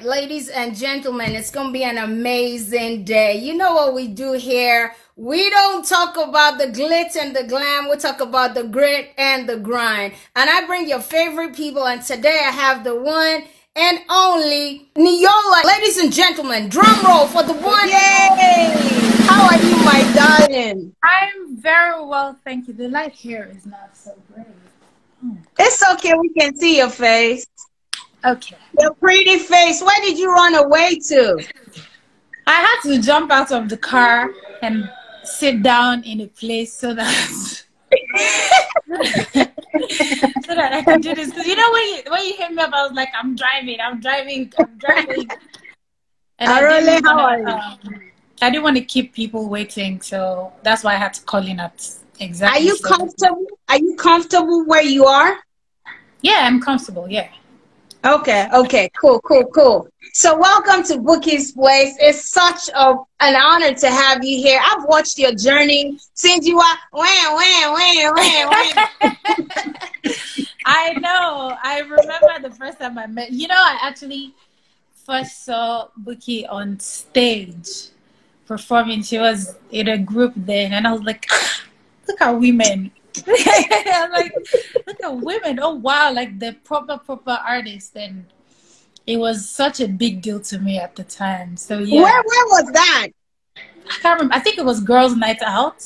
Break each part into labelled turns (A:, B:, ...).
A: Ladies and gentlemen, it's going to be an amazing day. You know what we do here? We don't talk about the glitz and the glam. We talk about the grit and the grind. And I bring your favorite people. And today I have the one and only Niyola. Ladies and gentlemen, drum roll for the one.
B: Yay! How are you, my darling?
C: I'm very well, thank you. The light here is not so great.
B: It's okay. We can see your face.
C: Okay.
B: Your pretty face. Where did you run away to?
C: I had to jump out of the car and sit down in a place so that so that I can do this. Because you know when you hit me up, I was like, I'm driving. And I didn't want to keep people waiting, so that's why I had to call in at exactly.
B: Are you comfortable? Are you comfortable where you are?
C: Yeah, I'm comfortable. Yeah.
B: Okay, cool. So welcome to Bouqui'S place. It's such an honor to have you here. I've watched your journey since you are
C: I know. I remember the first time I met. You know, I actually first saw Bouqui on stage performing. She was in a group then, and I was like, look at women. I'm like, look at women. Oh wow, like the proper artist. And it was such a big deal to me at the time. So yeah.
B: Where was that?
C: I can't remember. I think it was Girls Night Out.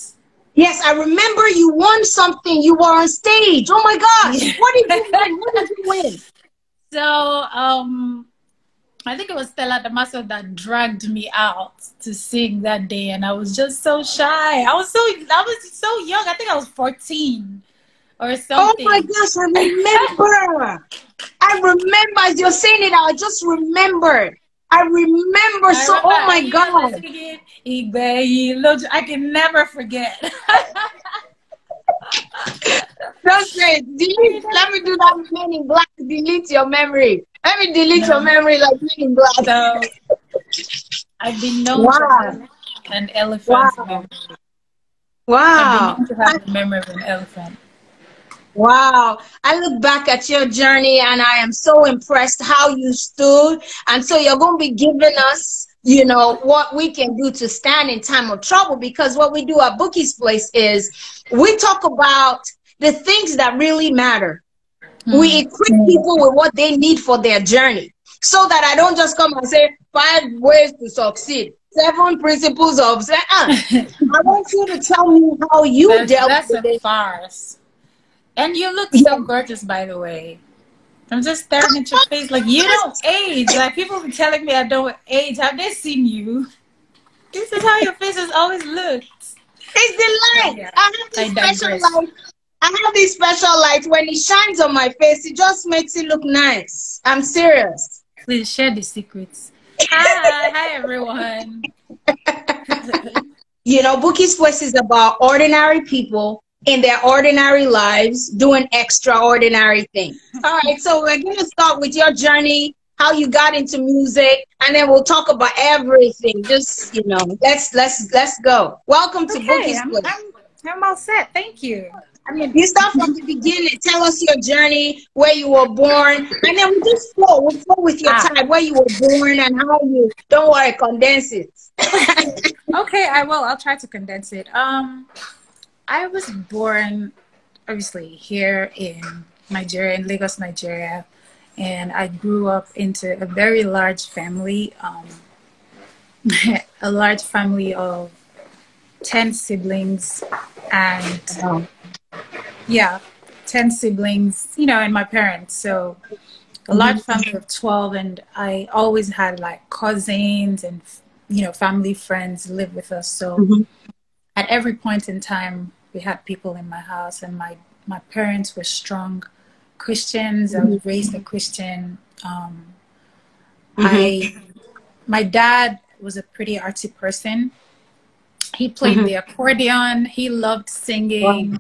B: Yes, I remember you won something. You were on stage. Oh my gosh. What did you win? What did you win?
C: So I think it was Stella Damaso that dragged me out to sing that day, and I was just so shy. I was so young. I think I was 14 or something.
B: Oh my gosh, I remember as you're saying it, I just remembered. I remember. Oh my God.
C: I can never forget.
B: Don't say delete. Let me do that Men in Black. Delete your memory. Let me delete your memory like Men in Black.
C: So I've been known to have an elephant's memory.
B: Wow.
C: I've been known to have the memory of an elephant.
B: Wow. I look back at your journey and I am so impressed how you stood. And so you're going to be giving us, you know, what we can do to stand in time of trouble, because what we do at Bouqui'S place is we talk about the things that really matter. We equip people with what they need for their journey, so that I don't just come and say 5 ways to succeed, 7 principles of. I want you to tell me how you dealt with it.
C: That's a farce. And you look so gorgeous, by the way. I'm just staring at your face like you don't age. Like people be telling me I don't age. Have they seen you? This is how your face has always looked.
B: It's the light. Yeah. I have this special light. When it shines on my face, it just makes it look nice. I'm serious.
C: Please share the secrets. Hi everyone.
B: You know, Bouqui'S place is about ordinary people in their ordinary lives doing extraordinary things. All right, so we're going to start with your journey, how you got into music, and then we'll talk about everything. Just, you know, let's go. Welcome to Bouqui'S place.
C: I'm all set. Thank you.
B: I mean, you start from the beginning. Tell us your journey, where you were born, and then we just flow. We'll flow with your time, where you were born and how you. Don't worry, condense it.
C: Okay, I will. I'll try to condense it. I was born, obviously, here in Nigeria, in Lagos, Nigeria, and I grew up into a very large family, a large family of 10 siblings, and yeah, 10 siblings, you know, and my parents. So a large family of 12, and I always had like cousins and, you know, family friends live with us. So at every point in time, we had people in my house, and my parents were strong Christians. I was raised a Christian. My dad was a pretty artsy person. He played the accordion. He loved singing.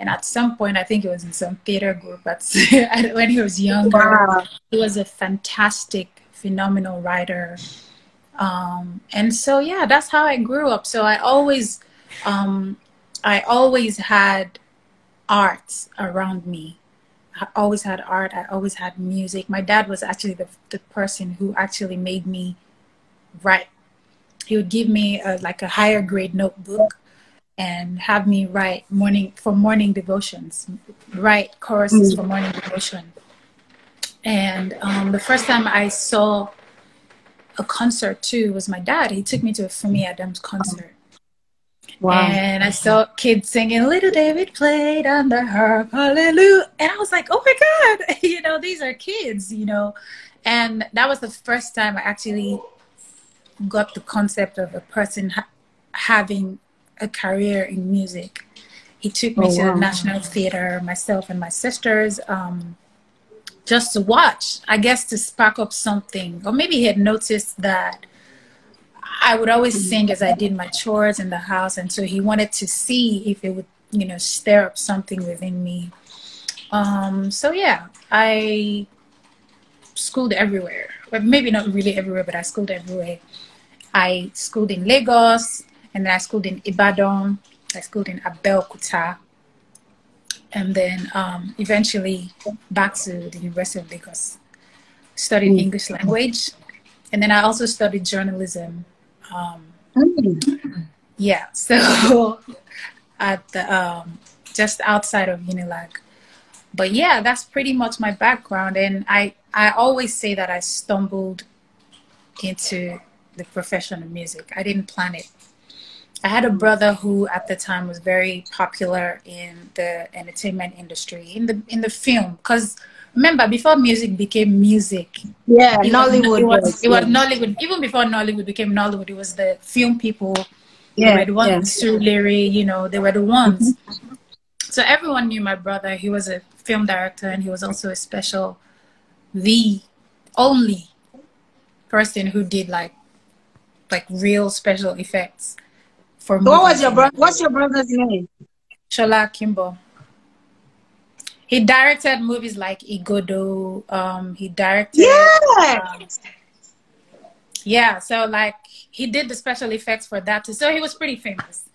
C: And at some point, I think it was in some theater group when he was younger. He was a fantastic, phenomenal writer. And so, yeah, that's how I grew up. So I always had art around me. always had art. I always had music. My dad was actually the person who actually made me write. He would give me like a higher grade notebook and have me write morning devotions, write choruses for morning devotion. And the first time I saw a concert too was my dad. He took me to a Fumi Adams concert. Wow. And I saw kids singing Little David played on the harp, hallelujah. And I was like, oh my God, you know, these are kids, you know. And that was the first time I actually got the concept of a person having a career in music. He took me to the National Theater, myself and my sisters, just to watch, I guess, to spark up something. Or maybe he had noticed that I would always sing as I did my chores in the house, and so he wanted to see if it would, you know, stir up something within me. So yeah, I schooled everywhere. Well, maybe not really everywhere, but I schooled everywhere. I schooled in Lagos, and then I schooled in Ibadan. I schooled in Abeokuta, and then eventually back to the University of Lagos. Studied English language, and then I also studied journalism. Yeah, so at the just outside of Unilag. But yeah, that's pretty much my background, and I always say that I stumbled into the profession of music. I didn't plan it. I had a brother who at the time was very popular in the entertainment industry, in the film, because remember, before music became music,
B: Nollywood
C: was Nollywood. Even before Nollywood became Nollywood, it was the film people. They were the ones, Surulere, you know, they were the ones. So everyone knew my brother. He was a film director, and he was also the only person who did like real special effects for movies.
B: What was your brother? What's your brother's name?
C: Eniola Akinbo. He directed movies like Igodo. He directed. So like he did the special effects for that too. So he was pretty famous.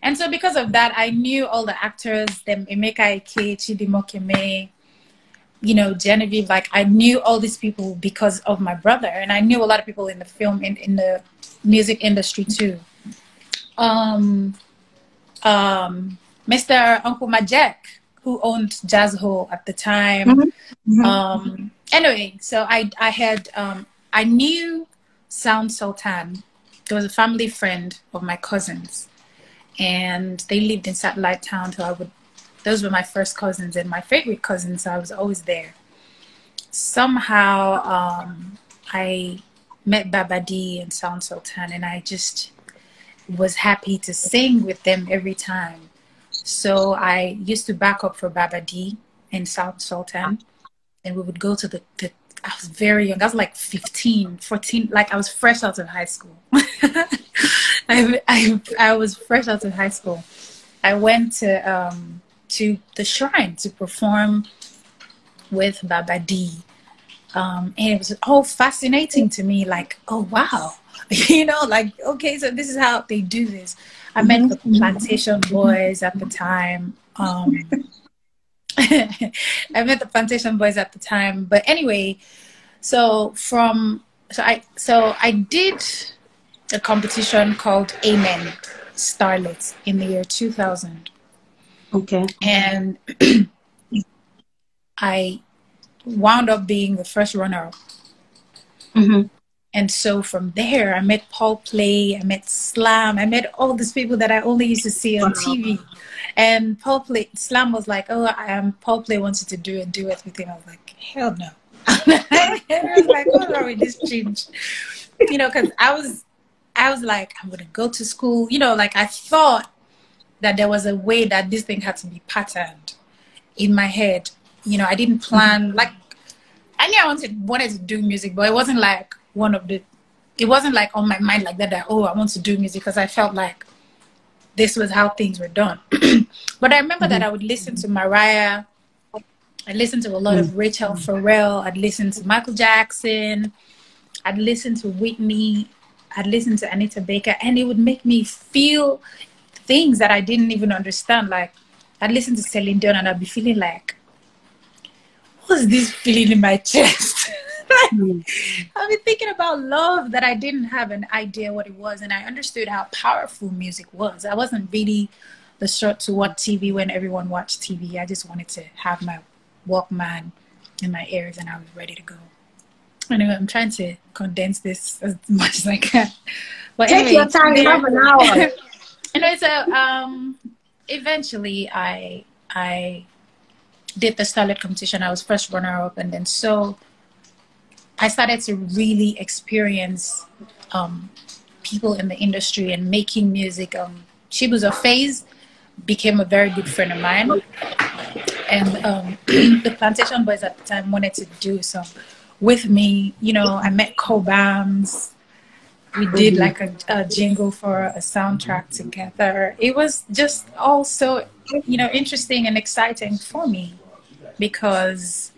C: And so because of that, I knew all the actors, them Emeka Ike, Chidimokeme, you know, Genevieve. Like I knew all these people because of my brother, and I knew a lot of people in the film in the music industry too. Mr. Uncle Majek, who owned Jazz Hole at the time. Anyway, so I knew Sound Sultan. There was a family friend of my cousins, and they lived in Satellite Town. So those were my first cousins and my favorite cousins. So I was always there. Somehow, I met Babadi and Sound Sultan, and I just was happy to sing with them every time. So I used to back up for Babadi and Sound Sultan, and we would go to I was very young. I was like 15, 14, like I was fresh out of high school. I was fresh out of high school. I went to the shrine to perform with Babadi. And it was all fascinating to me, like, oh, wow. You know, like, okay, so this is how they do this. I met the Plantation Boys at the time. I met the Plantation Boys at the time. But anyway, so I did a competition called Amen Starlet in the year 2000.
B: Okay.
C: And I wound up being the first runner-up. And so from there, I met Paul Play, I met Slam, I met all these people that I only used to see on TV. And Slam was like, oh, Paul Play wants you to do a duet with him. I was like, hell no. I was like, what's wrong with this change? You know, because I was like, I'm going to go to school. You know, like I thought that there was a way that this thing had to be patterned in my head. You know, I didn't plan, like, I knew I wanted to do music, but it wasn't like it wasn't like on my mind like that, oh, I want to do music, because I felt like this was how things were done. But I remember that I would listen to Mariah. I'd listen to a lot of Rachel Farrell. I'd listen to Michael Jackson. I'd listen to Whitney. I'd listen to Anita Baker. And it would make me feel things that I didn't even understand. Like, I'd listen to Celine Dion and I'd be feeling like, what's this feeling in my chest? I've been thinking about love that I didn't have an idea what it was, and I understood how powerful music was. I wasn't really the short to watch TV when everyone watched TV. I just wanted to have my Walkman in my ears, and I was ready to go. Anyway, I'm trying to condense this as much as I can. But
B: take
C: anyway,
B: your time. You have an hour.
C: Anyway, so eventually I did the Starlet competition. I was first runner-up, and then so I started to really experience people in the industry and making music. Chibuzo Phase became a very good friend of mine, and the Plantation Boys at the time wanted to do some with me. You know, I met Cobams. We did like a jingle for a soundtrack together. It was just also, you know, interesting and exciting for me because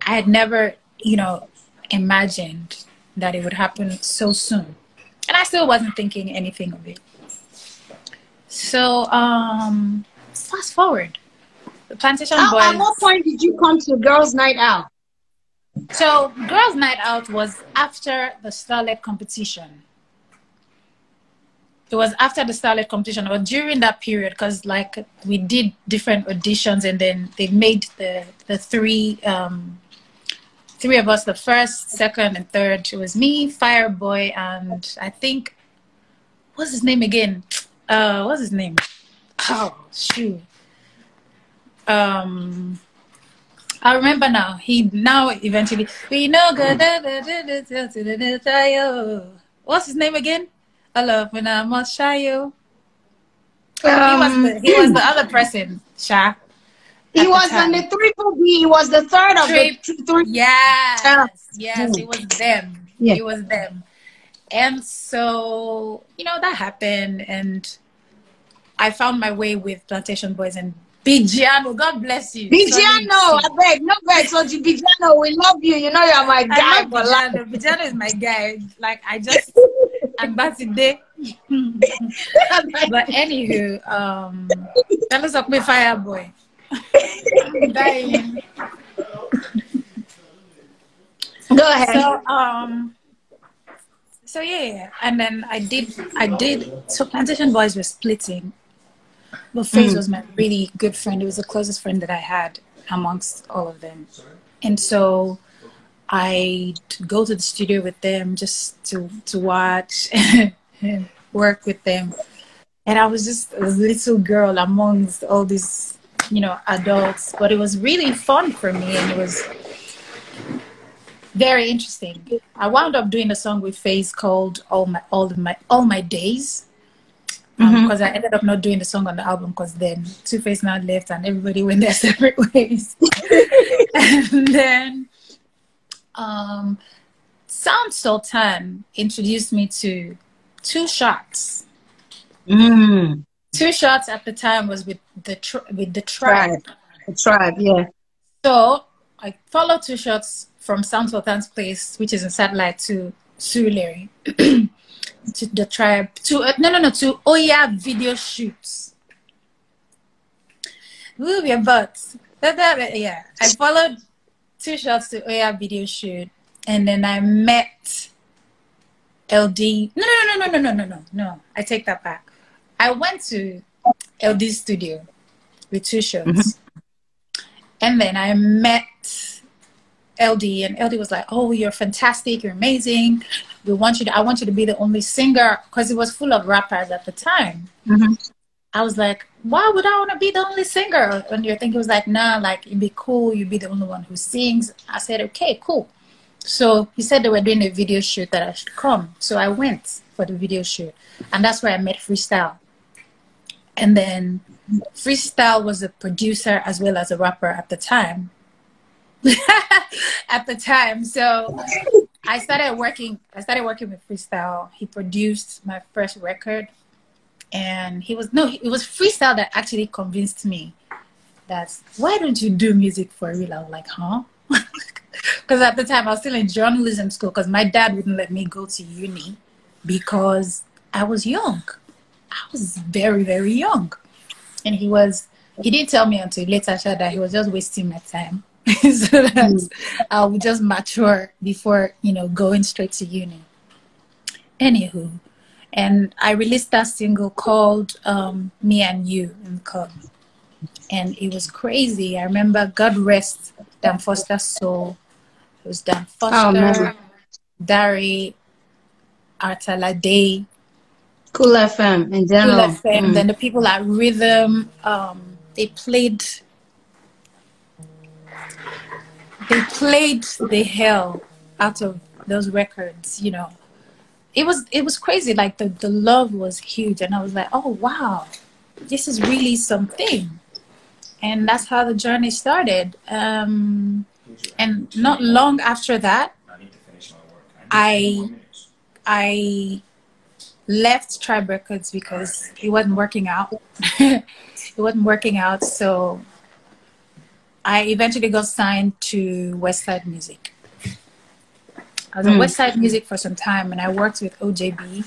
C: I had never, you know, imagined that it would happen so soon. And I still wasn't thinking anything of it. So, fast forward. The Plantation Boys.
B: At what point did you come to Girls' Night Out?
C: So, Girls' Night Out was after the Starlet competition. It was after the Starlet competition, or during that period, because like we did different auditions, and then they made the three of us, the first, second, and third. It was me, Fireboy, and I think, what's his name again? What's his name? Oh, shoot. I remember now. He now eventually we know good. What's his name again? I love when I must shy you. He was the other person, Sha.
B: He was on the triple B. He was the third of the three.
C: Yes, yes, it was them.
B: Yeah.
C: It was them. And so, you know, that happened, and I found my way with Plantation Boys and Bigiano. God bless you.
B: Bigiano, I beg, no vex. So Bigiano, we love you. You know you're my guy.
C: Bigiano is my guy. Like I just ambassador. But anywho, that was up with Fireboy. Dying.
B: Go ahead.
C: So yeah, and then I did. So Plantation Boys were splitting. But Phase was my really good friend. It was the closest friend that I had amongst all of them. And so I'd go to the studio with them just to watch and work with them. And I was just a little girl amongst all these, you know, adults. But it was really fun for me, and it was very interesting. I wound up doing a song with Phase called All My Days. Because I ended up not doing the song on the album because then Two-Face now left and everybody went their separate ways. And then Sound Sultan introduced me to Two Shots. Two Shots at the time was with the Tribe.
B: The Tribe, yeah.
C: So I followed Two Shots from Sound Sultan's place, which is in Satellite, to Surulere. To the Tribe, to Oya video shoots. Move your butts. Yeah, I followed Two Shots to Oya video shoot, and then I met LD. No. I take that back. I went to LD's studio with Two Shots, and then I met LD, and LD was like, "Oh, you're fantastic. You're amazing. I want you to be the only singer," because it was full of rappers at the time. I was like, why would I want to be the only singer? And you're thinking, it was like, nah, like it'd be cool. You'd be the only one who sings. I said, okay, cool. So he said they were doing a video shoot that I should come. So I went for the video shoot, and that's where I met Freestyle. And then Freestyle was a producer as well as a rapper at the time. So I started working with Freestyle. He produced my first record, and it was Freestyle that actually convinced me that, why don't you do music for real? I was like, huh? Because at the time I was still in journalism school, because my dad wouldn't let me go to uni because I was young. I was very, very young. And he didn't tell me until later that he was just wasting my time. so that I would just mature before, you know, going straight to uni. Anywho, and I released that single called Me and You in the club. And it was crazy. I remember God rest Dan Foster's soul. It was Dan Foster, Dari, Artalade,
B: Cool FM in
C: Cool
B: general.
C: FM. Then the people at Rhythm, they played the hell out of those records, you know. It was crazy. Like the love was huge, and I was like, oh wow, this is really something. And that's how the journey started. And not long after that, I left Tribe Records because it wasn't working out. It wasn't working out, so I eventually got signed to Westside Music. I was on Westside Music for some time, and I worked with OJB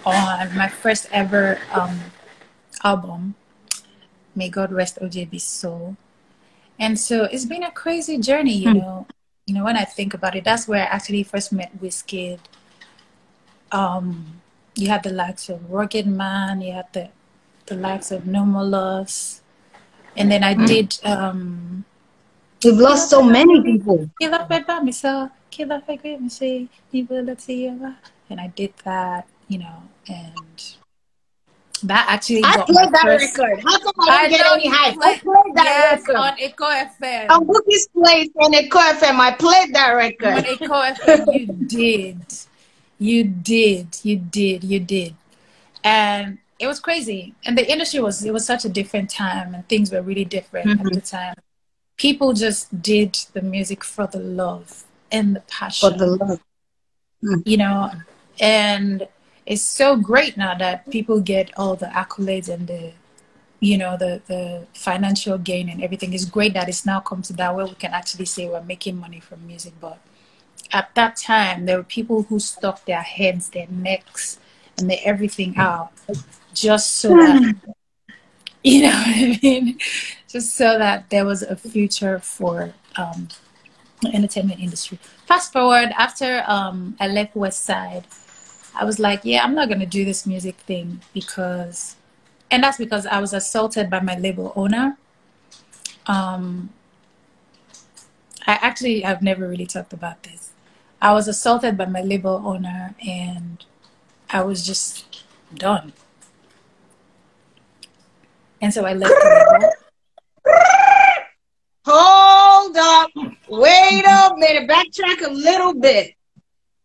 C: on my first ever album. May God rest OJB's soul. And so it's been a crazy journey, you know. You know, when I think about it, that's where I actually first met Wizkid. You had the likes of Rugged Man, you had the likes of No More Loss. And then I did
B: We've lost so many people.
C: And I did that, you know, and that actually got
B: played that
C: first...
B: record. How come I don't get any hype? I played that record
C: on Echo FM.
B: On Bouqui'S place on Echo FM. I played that record.
C: On Echo FM, you did. And it was crazy. And the industry was such a different time, and things were really different at the time. People just did the music for the love and the passion.
B: For the love.
C: You know, and it's so great now that people get all the accolades and the, you know, the financial gain and everything. It's great that it's now come to that where we can actually say we're making money from music. But at that time, there were people who stuck their heads, their necks, and their everything out just so that, you know what I mean? Just so that there was a future for the entertainment industry. Fast forward, after I left Westside, I was like, yeah, I'm not going to do this music thing because... And that's because I was assaulted by my label owner. I've never really talked about this. I was assaulted by my label owner, and I was just done. And so I left the label.
B: Hold up. Wait a minute. Backtrack a little bit.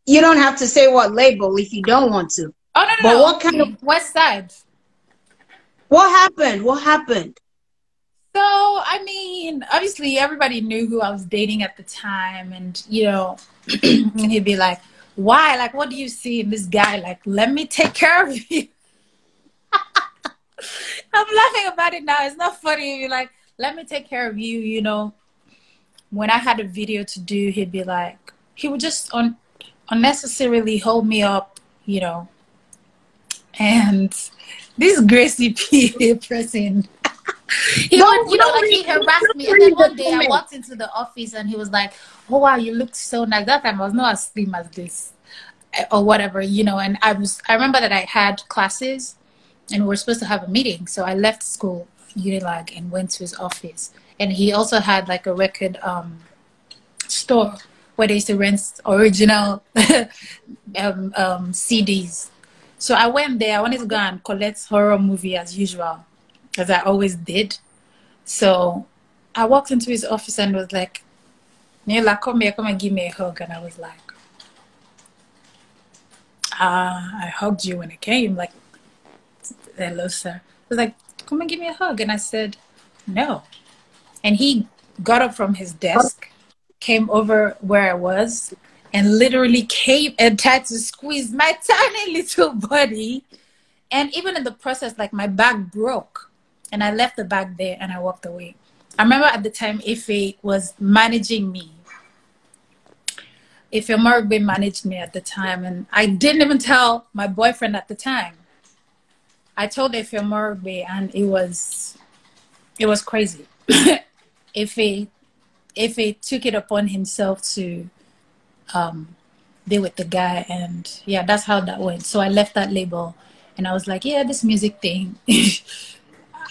B: You don't have to say what label if you don't want to.
C: Oh, no.
B: But what kind of...
C: Westside.
B: What happened? What happened?
C: So, I mean, obviously everybody knew who I was dating at the time, and, you know, and he'd be like, why? Like, what do you see in this guy? Like, let me take care of you. I'm laughing about it now. It's not funny. You're like, let me take care of you, you know. When I had a video to do, he'd be like, he would just unnecessarily hold me up, you know. And this Gracie P person, he harassed me. And then one day I walked into the office and he was like, oh wow, you look so nice. That time I was not as slim as this or whatever, you know. And I remember that I had classes and we were supposed to have a meeting. So I left school, Unilag, and went to his office. And he also had like a record store where they used to rent original CDs. So I went there. I wanted to go and collect horror movie as usual, as I always did. So I walked into his office and was like, Niyola, come here, come and give me a hug. And I was like, I hugged you when I came. Like, hello, sir. I was like, come and give me a hug. And I said, no. And he got up from his desk, came over where I was, and literally came and tried to squeeze my tiny little body. And even in the process, like, my bag broke. And I left the bag there and I walked away. I remember at the time, Ife was managing me. Ife Morugbe managed me at the time. And I didn't even tell my boyfriend at the time. I told Ife Morugbe, and it was crazy. Ife Ife took it upon himself to be with the guy, and yeah, that's how that went. So I left that label, and I was like, yeah, this music thing,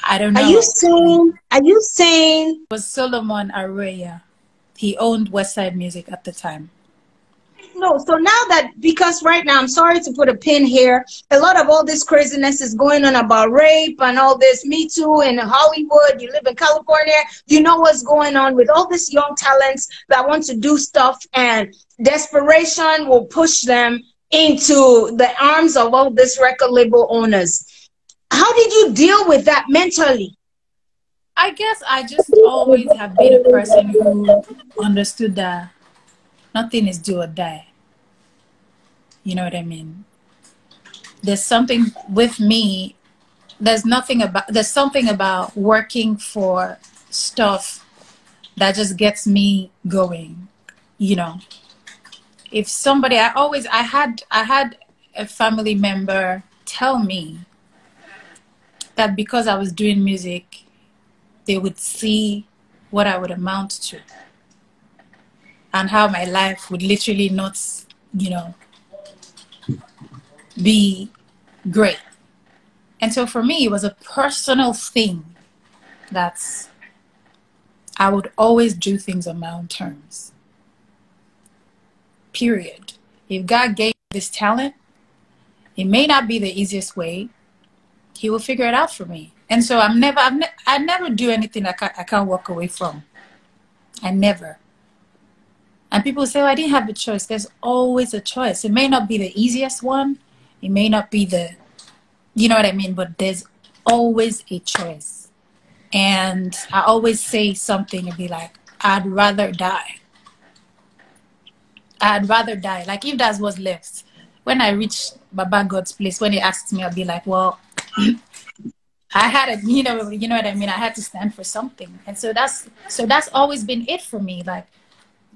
C: I don't
B: Are
C: know.
B: you saying? Are you saying?
C: It was Solomon Araya. He owned Westside Music at the time.
B: No, so now that, because right now, I'm sorry to put a pin here, a lot of all this craziness is going on about rape and all this, Me Too in Hollywood, you live in California, you know what's going on with all these young talents that want to do stuff, and desperation will push them into the arms of all these record label owners. How did you deal with that mentally?
C: I guess I just always have been a person who understood that nothing is do or die. You know what I mean? There's something with me. There's something about working for stuff that just gets me going. You know, if somebody, I had a family member tell me that because I was doing music, they would see what I would amount to, and how my life would literally not, you know, be great. And so for me, it was a personal thing that I would always do things on my own terms. Period. If God gave me this talent, it may not be the easiest way. He will figure it out for me. And so I never do anything I can't walk away from. I never. And people say, oh, I didn't have a choice. There's always a choice. It may not be the easiest one. It may not be the, you know what I mean? But there's always a choice. And I always say something and be like, I'd rather die. I'd rather die. Like, if that's what's left. When I reach Baba God's place, when he asks me, I'll be like, well, I had a, you know what I mean? I had to stand for something. And so that's always been it for me. Like,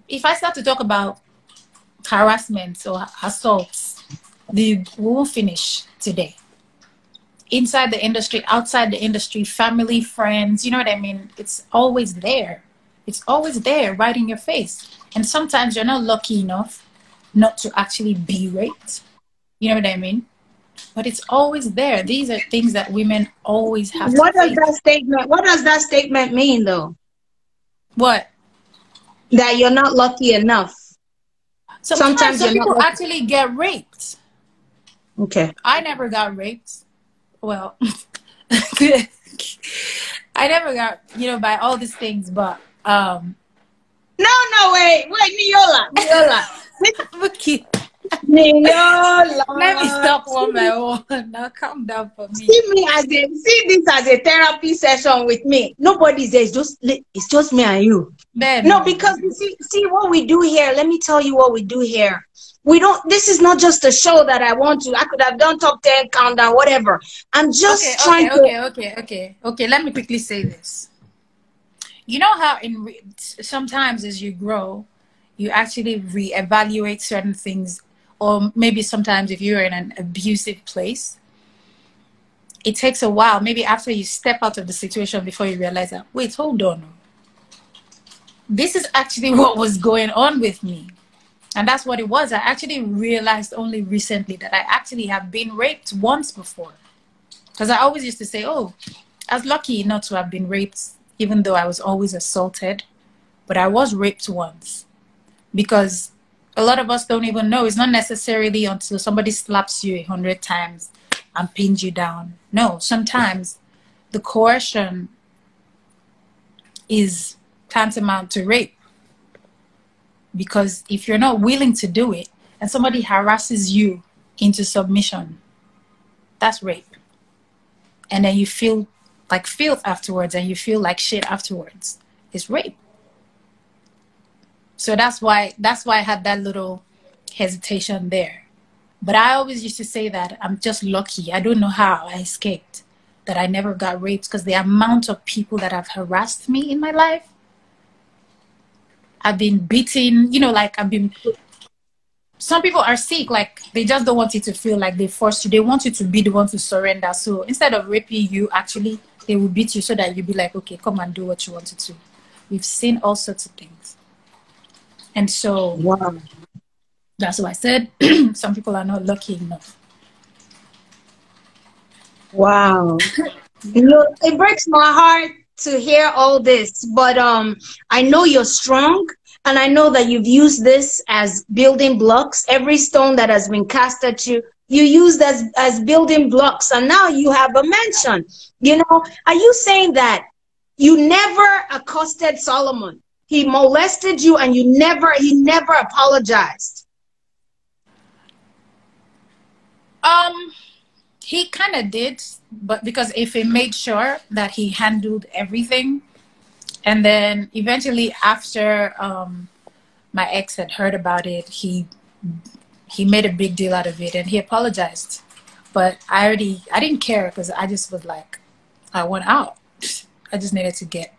C: if I start to talk about harassment or assaults, we won't finish today. Inside the industry, outside the industry, family, friends, you know what I mean? It's always there. It's always there, right in your face. And sometimes you're not lucky enough not to actually be raped. You know what I mean? But it's always there. These are things that women always have to face.
B: What does that statement mean, though?
C: What?
B: That you're not lucky enough.
C: Sometimes some people actually get raped.
B: Okay.
C: I never got raped. Well, I never got, you know, by all these things, but
B: No, wait, Niyola.
C: Bouqui'S.
B: Niyola.
C: Let me stop one by one. Now calm down for me.
B: See this as a therapy session with me. Nobody's there. It's just me and you.
C: Ben.
B: No, because you see what we do here. Let me tell you what we do here. This is not just a show that I want to. I could have done top 10 countdown, whatever. I'm just trying
C: to. Okay. Let me quickly say this. You know how sometimes as you grow, you actually reevaluate certain things, or maybe sometimes if you're in an abusive place, it takes a while. Maybe after you step out of the situation before you realize that, wait, hold on. This is actually what was going on with me. And that's what it was. I actually realized only recently that I actually have been raped once before. Because I always used to say, oh, I was lucky not to have been raped, even though I was always assaulted. But I was raped once. Because a lot of us don't even know. It's not necessarily until somebody slaps you 100 times and pins you down. No, sometimes the coercion is tantamount to rape. Because if you're not willing to do it and somebody harasses you into submission, that's rape. And then you feel like filth afterwards and you feel like shit afterwards. It's rape. So that's why I had that little hesitation there. But I always used to say that I'm just lucky. I don't know how I escaped, that I never got raped, because the amount of people that have harassed me in my life, I've been beaten, you know, like some people are sick, like they just don't want you to feel like they forced you. They want you to be the one to surrender. So instead of raping you, actually, they will beat you so that you'll be like, okay, come and do what you want to do. We've seen all sorts of things. And so
B: Wow.
C: that's why I said some people are not lucky enough.
B: Wow. You know, it breaks my heart to hear all this, but I know you're strong, and I know that you've used this as building blocks. Every stone that has been cast at you, you used as building blocks, and now you have a mansion. You know, are you saying that you never accosted Solomon? He molested you, and he never apologized.
C: He kind of did, but because if he made sure that he handled everything, and then eventually after my ex had heard about it, he made a big deal out of it and he apologized. But I didn't care because I just was like, I want out. I just needed to get.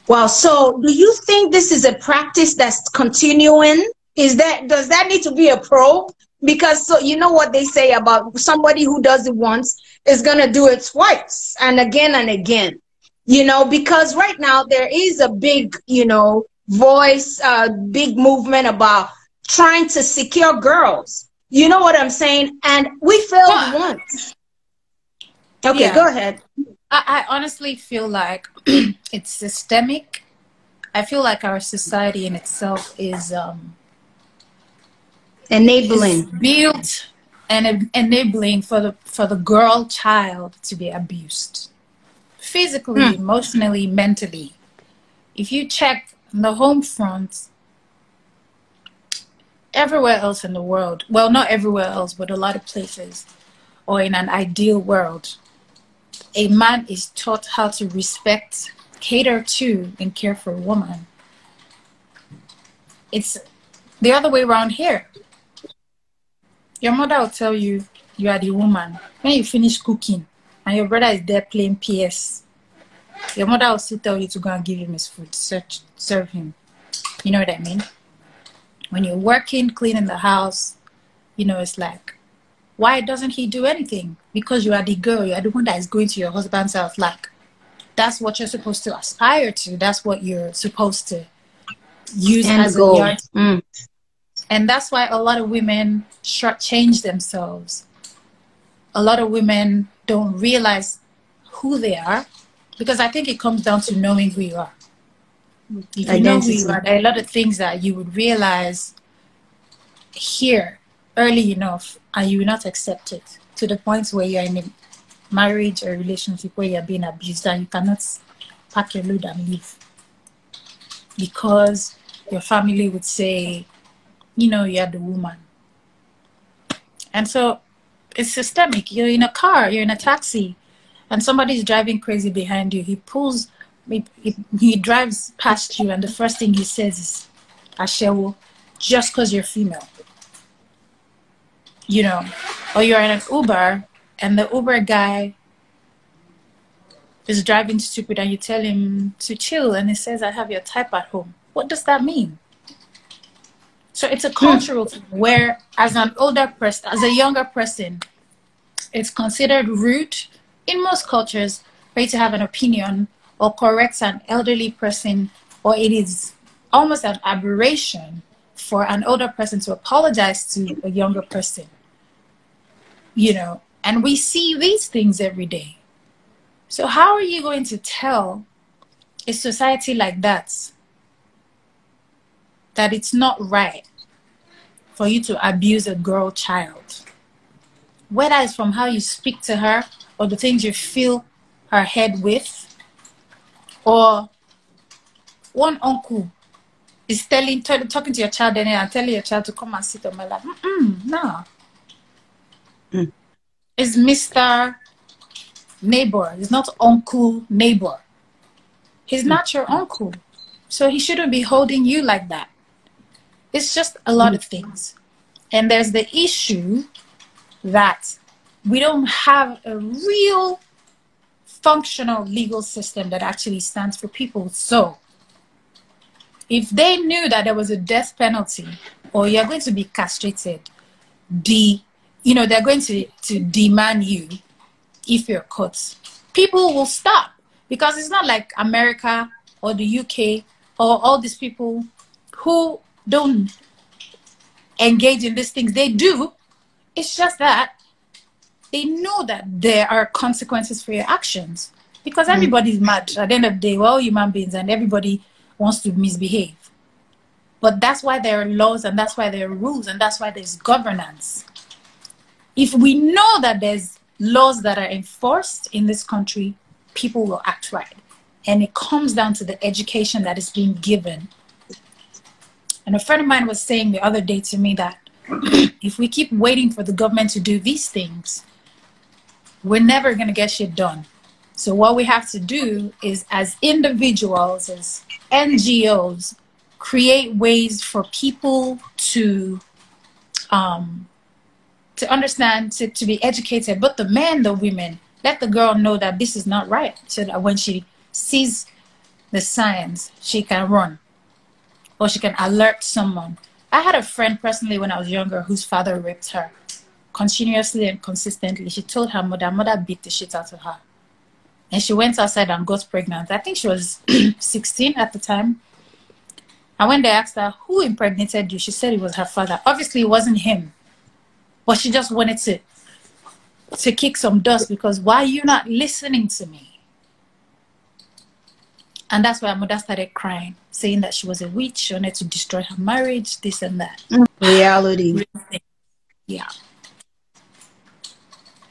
B: Wow. So do you think this is a practice that's continuing? Does that need to be a probe? Because so you know what they say about somebody who does it once is gonna do it twice and again. You know, because right now there is a big, you know, big movement about trying to secure girls. You know what I'm saying? And we failed once. Okay,
C: Yeah.
B: go ahead.
C: I honestly feel like it's systemic. I feel like our society in itself is
B: Enabling.
C: built and enabling for the girl child to be abused physically, emotionally, mentally. If you check the home front, everywhere else in the world, well, not everywhere else, but a lot of places, or in an ideal world, a man is taught how to respect, cater to, and care for a woman. It's the other way around here. Your mother will tell you you are the woman. When you finish cooking and your brother is there playing PS, your mother will still tell you to go and give him his food, serve him. You know what I mean? When you're working, cleaning the house, you know, it's like, why doesn't he do anything? Because you are the girl, you are the one that is going to your husband's house. Like, that's what you're supposed to aspire to. That's what you're supposed to use as a yard. And that's why a lot of women shortchange themselves. A lot of women don't realize who they are, because I think it comes down to knowing who you are. If you know who you are, there are a lot of things that you would realize here early enough, and you will not accept it to the point where you're in a marriage or relationship where you're being abused and you cannot pack your load and leave, because your family would say, you know, you're the woman. And so it's systemic. You're in a car, you're in a taxi, and somebody's driving crazy behind you. He drives past you, and the first thing he says is, Ashewo, just because you're female. You know, or you're in an Uber, and the Uber guy is driving stupid, and you tell him to chill, and he says, I have your type at home. What does that mean? So it's a cultural thing where, as an older person, as a younger person, it's considered rude in most cultures for you to have an opinion or correct an elderly person, or it is almost an aberration for an older person to apologize to a younger person. You know, and we see these things every day. So how are you going to tell a society like that that it's not right for you to abuse a girl child? Whether it's from how you speak to her, or the things you fill her head with, or one uncle is talking to your child and telling your child to come and sit on my lap. No. It's Mr. Neighbor. It's not Uncle Neighbor. He's not your uncle. So he shouldn't be holding you like that. It's just a lot of things. And there's the issue that we don't have a real functional legal system that actually stands for people. So if they knew that there was a death penalty, or you're going to be castrated, they're going to demand you if you're caught, people will stop. Because it's not like America or the UK or all these people who don't engage in these things. They do. It's just that they know that there are consequences for your actions, because everybody's mad. At the end of the day, we're all human beings and everybody wants to misbehave. But that's why there are laws, and that's why there are rules, and that's why there's governance. If we know that there's laws that are enforced in this country, people will act right. And it comes down to the education that is being given. And a friend of mine was saying the other day to me that if we keep waiting for the government to do these things, we're never going to get shit done. So what we have to do is, as individuals, as NGOs, create ways for people to understand, to be educated, but the men, the women, let the girl know that this is not right, so that when she sees the signs, she can run, or she can alert someone. I had a friend personally when I was younger whose father raped her continuously and consistently. She told her mother beat the shit out of her. And she went outside and got pregnant. I think she was 16 at the time. And when they asked her, who impregnated you? She said it was her father. Obviously, it wasn't him. But she just wanted to kick some dust, because why are you not listening to me? And that's why her mother started crying, saying that she was a witch, she wanted to destroy her marriage, this and that.
B: Reality.
C: Yeah.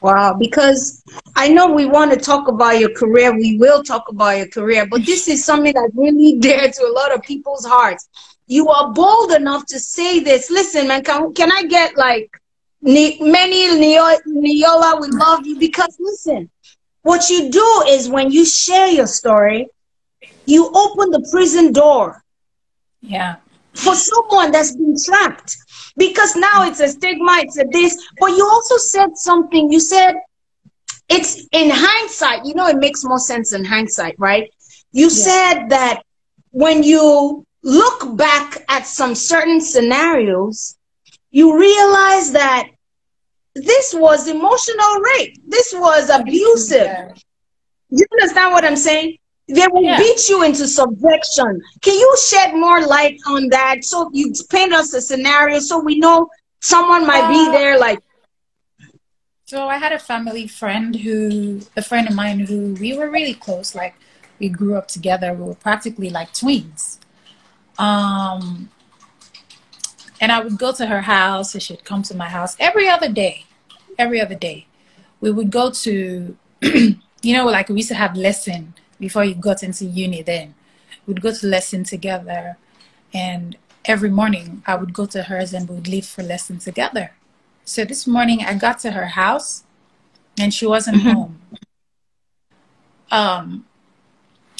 B: Wow, because I know we want to talk about your career. We will talk about your career, but this is something that's really dear to a lot of people's hearts. You are bold enough to say this. Listen, man, can I get like many Niyola, we love you, because listen, what you do is when you share your story, you open the prison door.
C: Yeah.
B: For someone that's been trapped. Because now it's a stigma, it's a this. But you also said something. You said it's in hindsight. You know, it makes more sense in hindsight, right? You said that when you look back at some certain scenarios, you realize that this was emotional rape. This was abusive.
C: Yeah.
B: You understand what I'm saying? They will beat you into subjection. Can you shed more light on that? So you paint us a scenario so we know someone might be there like.
C: So I had a family friend a friend of mine who we were really close. Like, we grew up together. We were practically like twins. And I would go to her house, and she'd come to my house every other day. Every other day. We would go to, you know, like we used to have lesson before you got into uni then. We'd go to lesson together, and every morning I would go to hers and we would leave for lesson together. So this morning I got to her house and she wasn't home.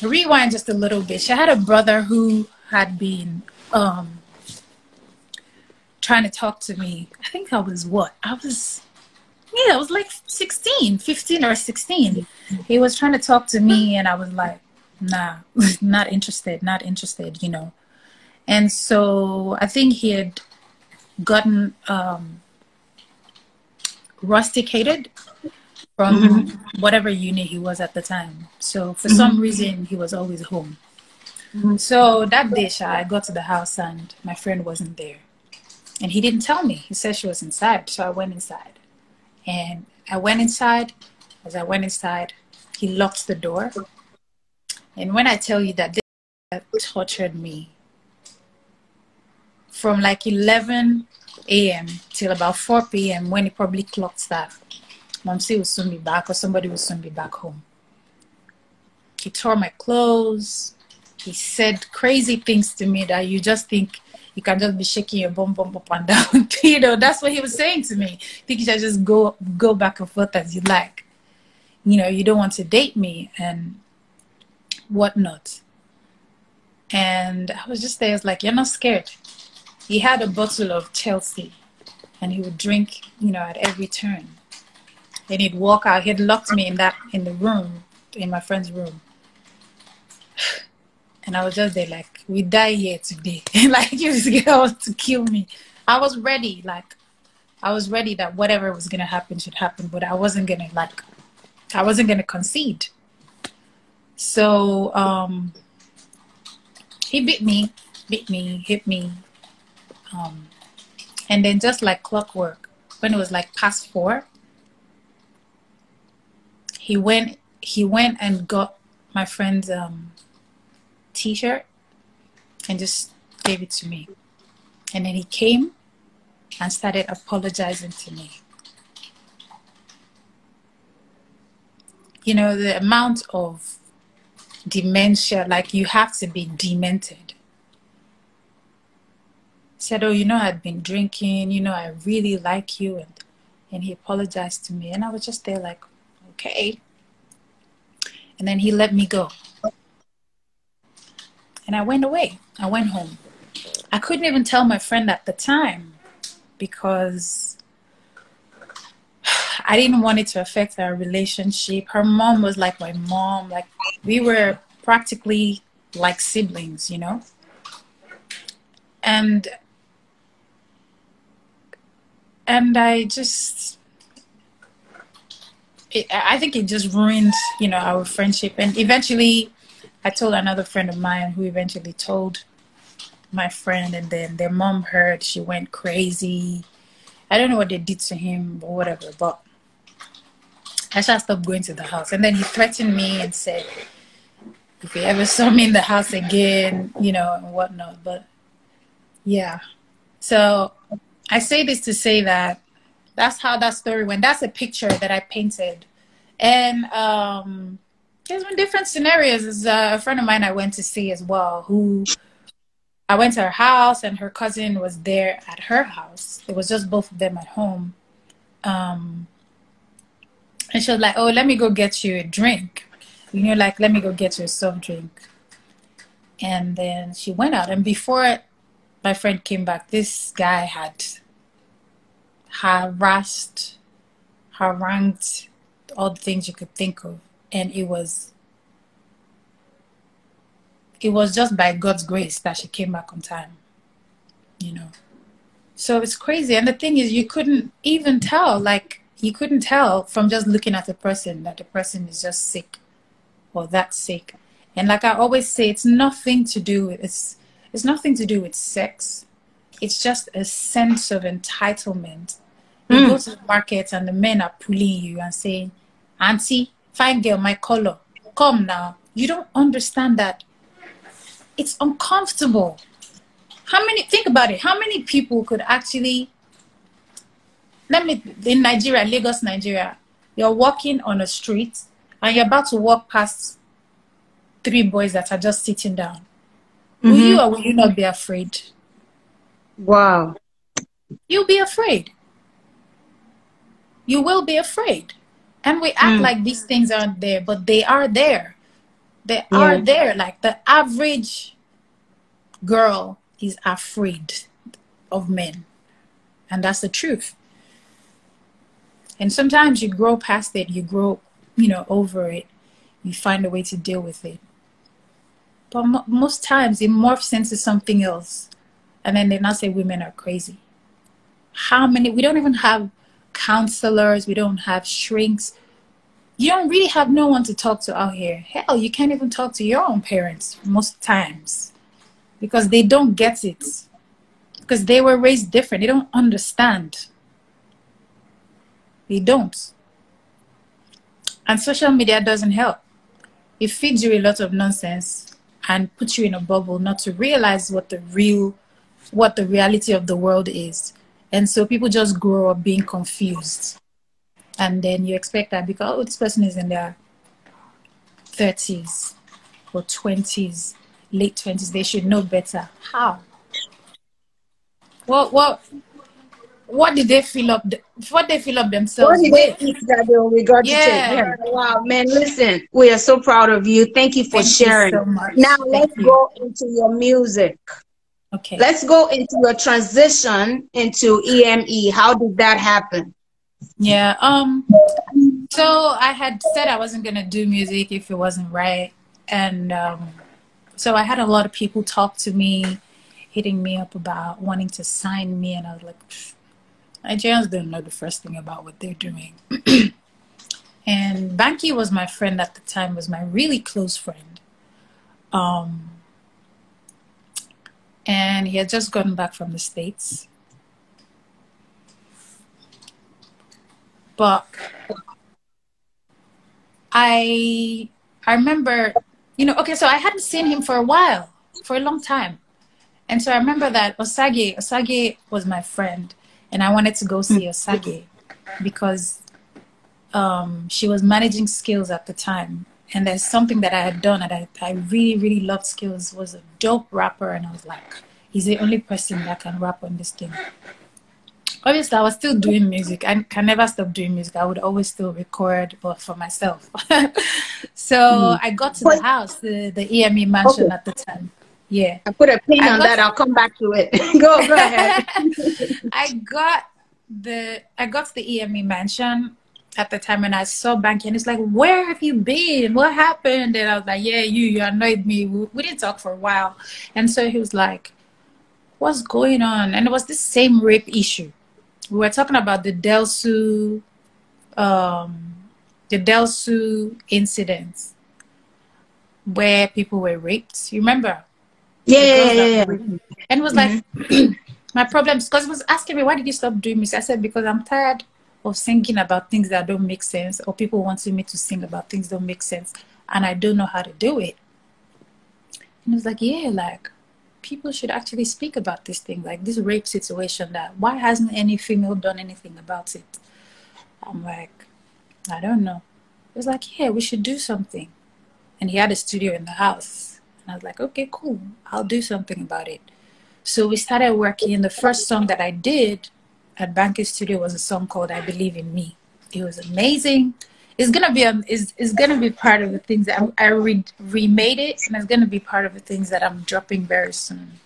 C: Rewind just a little bit. She had a brother who had been trying to talk to me. I think I was I was like 15 or 16. He was trying to talk to me, and I was like, nah, not interested, you know. And so I think he had gotten rusticated from whatever uni he was at the time. So for some reason, he was always home. So that day, I got to the house and my friend wasn't there. And he didn't tell me. He said she was inside. So I went inside. And I went inside. As I went inside, he locked the door. And when I tell you that this tortured me from like 11 a.m. till about 4 p.m. when he probably clocked that Momsi will soon be back, or somebody will soon be back home. He tore my clothes. He said crazy things to me that you just think you can just be shaking your bum up and down. You know, that's what he was saying to me. I think you should just go back and forth as you like. You know, you don't want to date me and whatnot. And I was just there. I was like, you're not scared. He had a bottle of Chelsea and he would drink, you know, at every turn. And he'd walk out. He'd locked me in the room, in my friend's room. And I was just there like, we die here today. Like, he was going to kill me. I was ready. Like, I was ready that whatever was going to happen should happen. But I wasn't going to concede. So he beat me, hit me. And then just like clockwork, when it was like past 4, he went and got my friend's t-shirt and just gave it to me. And then he came and started apologizing to me. You know, the amount of dementia, like you have to be demented. Said, oh, you know, I'd been drinking, you know, I really like you. And he apologized to me. And I was just there like, okay. And then he let me go. And I went away. I went home. I couldn't even tell my friend at the time because I didn't want it to affect our relationship. Her mom was like my mom. Like, we were practically like siblings, you know? And I just, I think it just ruined, you know, our friendship. And eventually I told another friend of mine who eventually told my friend, and then their mom heard. She went crazy. I don't know what they did to him or whatever, but I just stopped going to the house. And then he threatened me and said, if he ever saw me in the house again, you know, and whatnot. But yeah. So I say this to say that that's how that story went. That's a picture that I painted. And there's been different scenarios. There's a friend of mine I went to see as well, who I went to her house and her cousin was there at her house. It was just both of them at home. And she was like, oh, let me go get you a drink. You know, like, let me go get you a soft drink. And then she went out. And before my friend came back, this guy had harangued all the things you could think of. And it was just by God's grace that she came back on time, you know. So it's crazy. And the thing is, you couldn't even tell, like, you couldn't tell from just looking at the person that the person is just sick or that sick. And like I always say, it's nothing to do with, it's nothing to do with sex. It's just a sense of entitlement. You go to the market and the men are pulling you and saying, auntie, fine girl, my color, come now. You don't understand that it's uncomfortable. Think about it, how many people could actually, in Nigeria, Lagos, Nigeria, you're walking on a street and you're about to walk past 3 boys that are just sitting down. Will you or will you not be afraid?
B: Wow.
C: You'll be afraid. You will be afraid. And we act like these things aren't there, but they are there. They are there. Like, the average girl is afraid of men. And that's the truth. And sometimes you grow past it. You grow, you know, over it. You find a way to deal with it. But most times it morphs into something else. And then they now say women are crazy. We don't even have counselors. We don't have shrinks. You don't really have no one to talk to out here. Hell, you can't even talk to your own parents most times because they don't get it. Because they were raised different. They don't understand. They don't. And social media doesn't help. It feeds you a lot of nonsense and puts you in a bubble not to realize what the reality of the world is. And so people just grow up being confused. And then you expect that because, oh, this person is in their 30s or 20s, late 20s, they should know better. How? What did they fill up? What they fill up themselves
B: with? What did they eat that they will regurgitate? Yeah. Wow, man, listen, we are so proud of you. Thank you for sharing.
C: Thank you so much.
B: Now let's go into your music.
C: Okay.
B: Let's go into your transition into EME. How did that happen?
C: Yeah. So I had said I wasn't gonna do music if it wasn't right, and so I had a lot of people talk to me, hitting me up about wanting to sign me, and I was like, Nigerians don't know the first thing about what they're doing. And Banky was my friend at the time, was my really close friend. and he had just gotten back from the States. But I remember, you know, okay, so I hadn't seen him for a while, for a long time. And so I remember that Osage was my friend, and I wanted to go see Osage because she was managing Skills at the time. And there's something that I had done that I really, really loved. Skills was a dope rapper, and I was like, he's the only person that can rap on this thing. Obviously, I was still doing music. I can never stop doing music. I would always still record, but for myself. So I got to the house, the EME mansion at the time. Yeah.
B: I put a pin on that. I'll come back to it. Go ahead.
C: I got to the EME mansion at the time, and I saw Banky, and it's like, where have you been? What happened? And I was like, yeah, you annoyed me. We didn't talk for a while. And so he was like, what's going on? And it was this same rape issue. We were talking about the Delsu incidents where people were raped. You remember?
B: Yeah.
C: And it was like, my problem, because he was asking me, why did you stop doing music? I said, because I'm tired of singing about things that don't make sense, or people wanting me to sing about things that don't make sense, and I don't know how to do it. And he was like, yeah, like, people should actually speak about this thing, like this rape situation, that why hasn't any female done anything about it? I'm like, I don't know. He was like, yeah, we should do something. And he had a studio in the house. And I was like, okay, cool. I'll do something about it. So we started working. The first song that I did at Banky's studio was a song called I Believe in Me. It was amazing. It's gonna be part of the things that I remade it, and it's gonna be part of the things that I'm dropping very soon.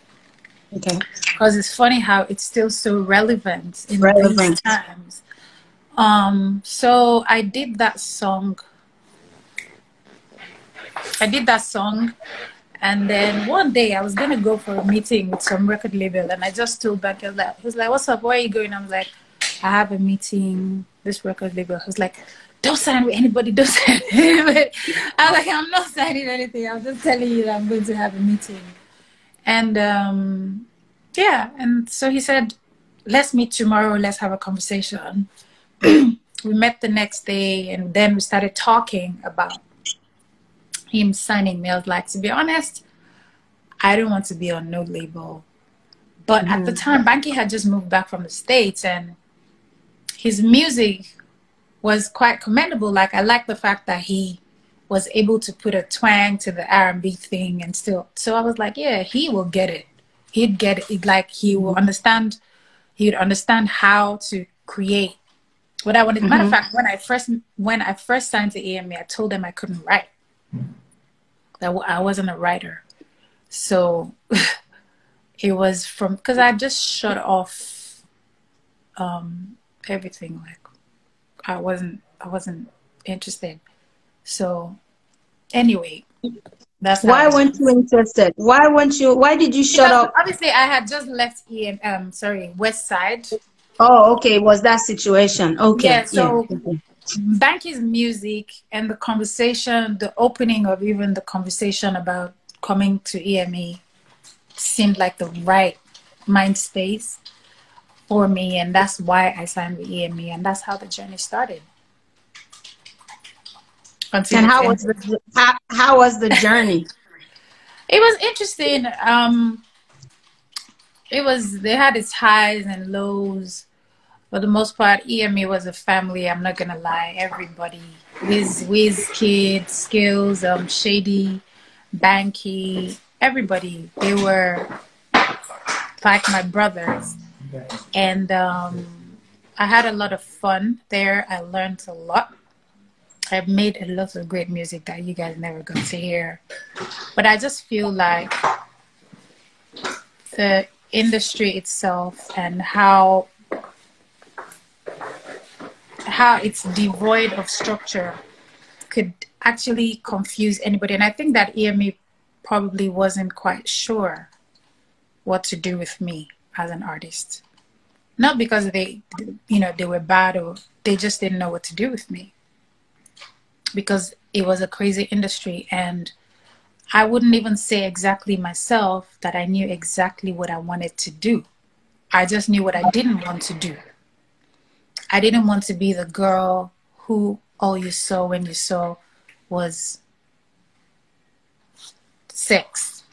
B: Okay.
C: Because it's funny how it's still so relevant in these times. So I did that song. And then one day I was gonna go for a meeting with some record label, and I just told Banky, he was like, what's up? Where are you going? I was like, I have a meeting, this record label. He was like, don't sign with anybody, don't sign with anybody. I was like, I'm not signing anything. I'm just telling you that I'm going to have a meeting. And yeah, and so he said, let's meet tomorrow, let's have a conversation. We met the next day, and then we started talking about him signing me. I was like, to be honest, I don't want to be on no label. But at the time, Banky had just moved back from the States, and his music was quite commendable. Like, I like the fact that he was able to put a twang to the R&B thing, and still. So I was like, yeah, he will get it. He'd get it. Like, he will understand. He'd understand how to create what I wanted. Matter of fact, when I first signed to EME, I told them I couldn't write. That I wasn't a writer. So it was because I just shut off everything. Like, I wasn't interested. So anyway, that's
B: why weren't you interested? Why did you shut up?
C: Obviously, I had just left West Side.
B: Oh, okay. Was that situation? Okay.
C: Yeah. So Banky's music and the conversation, the opening of even the conversation about coming to EME seemed like the right mind space for me, and that's why I signed with EME, and that's how the journey started.
B: And how was the journey?
C: It was interesting. They had its highs and lows. For the most part, EME was a family. I'm not gonna lie. Everybody, Wiz Kid, Skills, Shady, Banky, everybody. They were like my brothers, and I had a lot of fun there. I learned a lot. I've made a lot of great music that you guys never got to hear. But I just feel like the industry itself and how it's devoid of structure could actually confuse anybody. And I think that EME probably wasn't quite sure what to do with me as an artist. Not because they were bad, or they just didn't know what to do with me. Because it was a crazy industry, and I wouldn't even say exactly myself that I knew exactly what I wanted to do. I just knew what I didn't want to do. I didn't want to be the girl who all you saw when you saw was sex.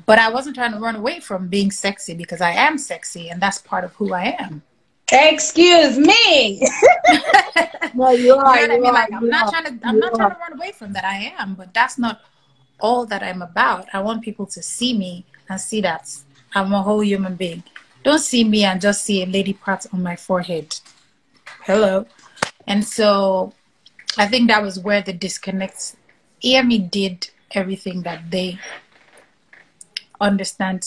C: But I wasn't trying to run away from being sexy, because I am sexy and that's part of who I am.
B: Excuse me. No,
C: You know what I mean? Like, I'm not trying to run away from that. I am, but that's not all that I'm about. I want people to see me and see that I'm a whole human being. Don't see me and just see a lady part on my forehead. Hello. And so I think that was where the disconnect. EME did everything that they understood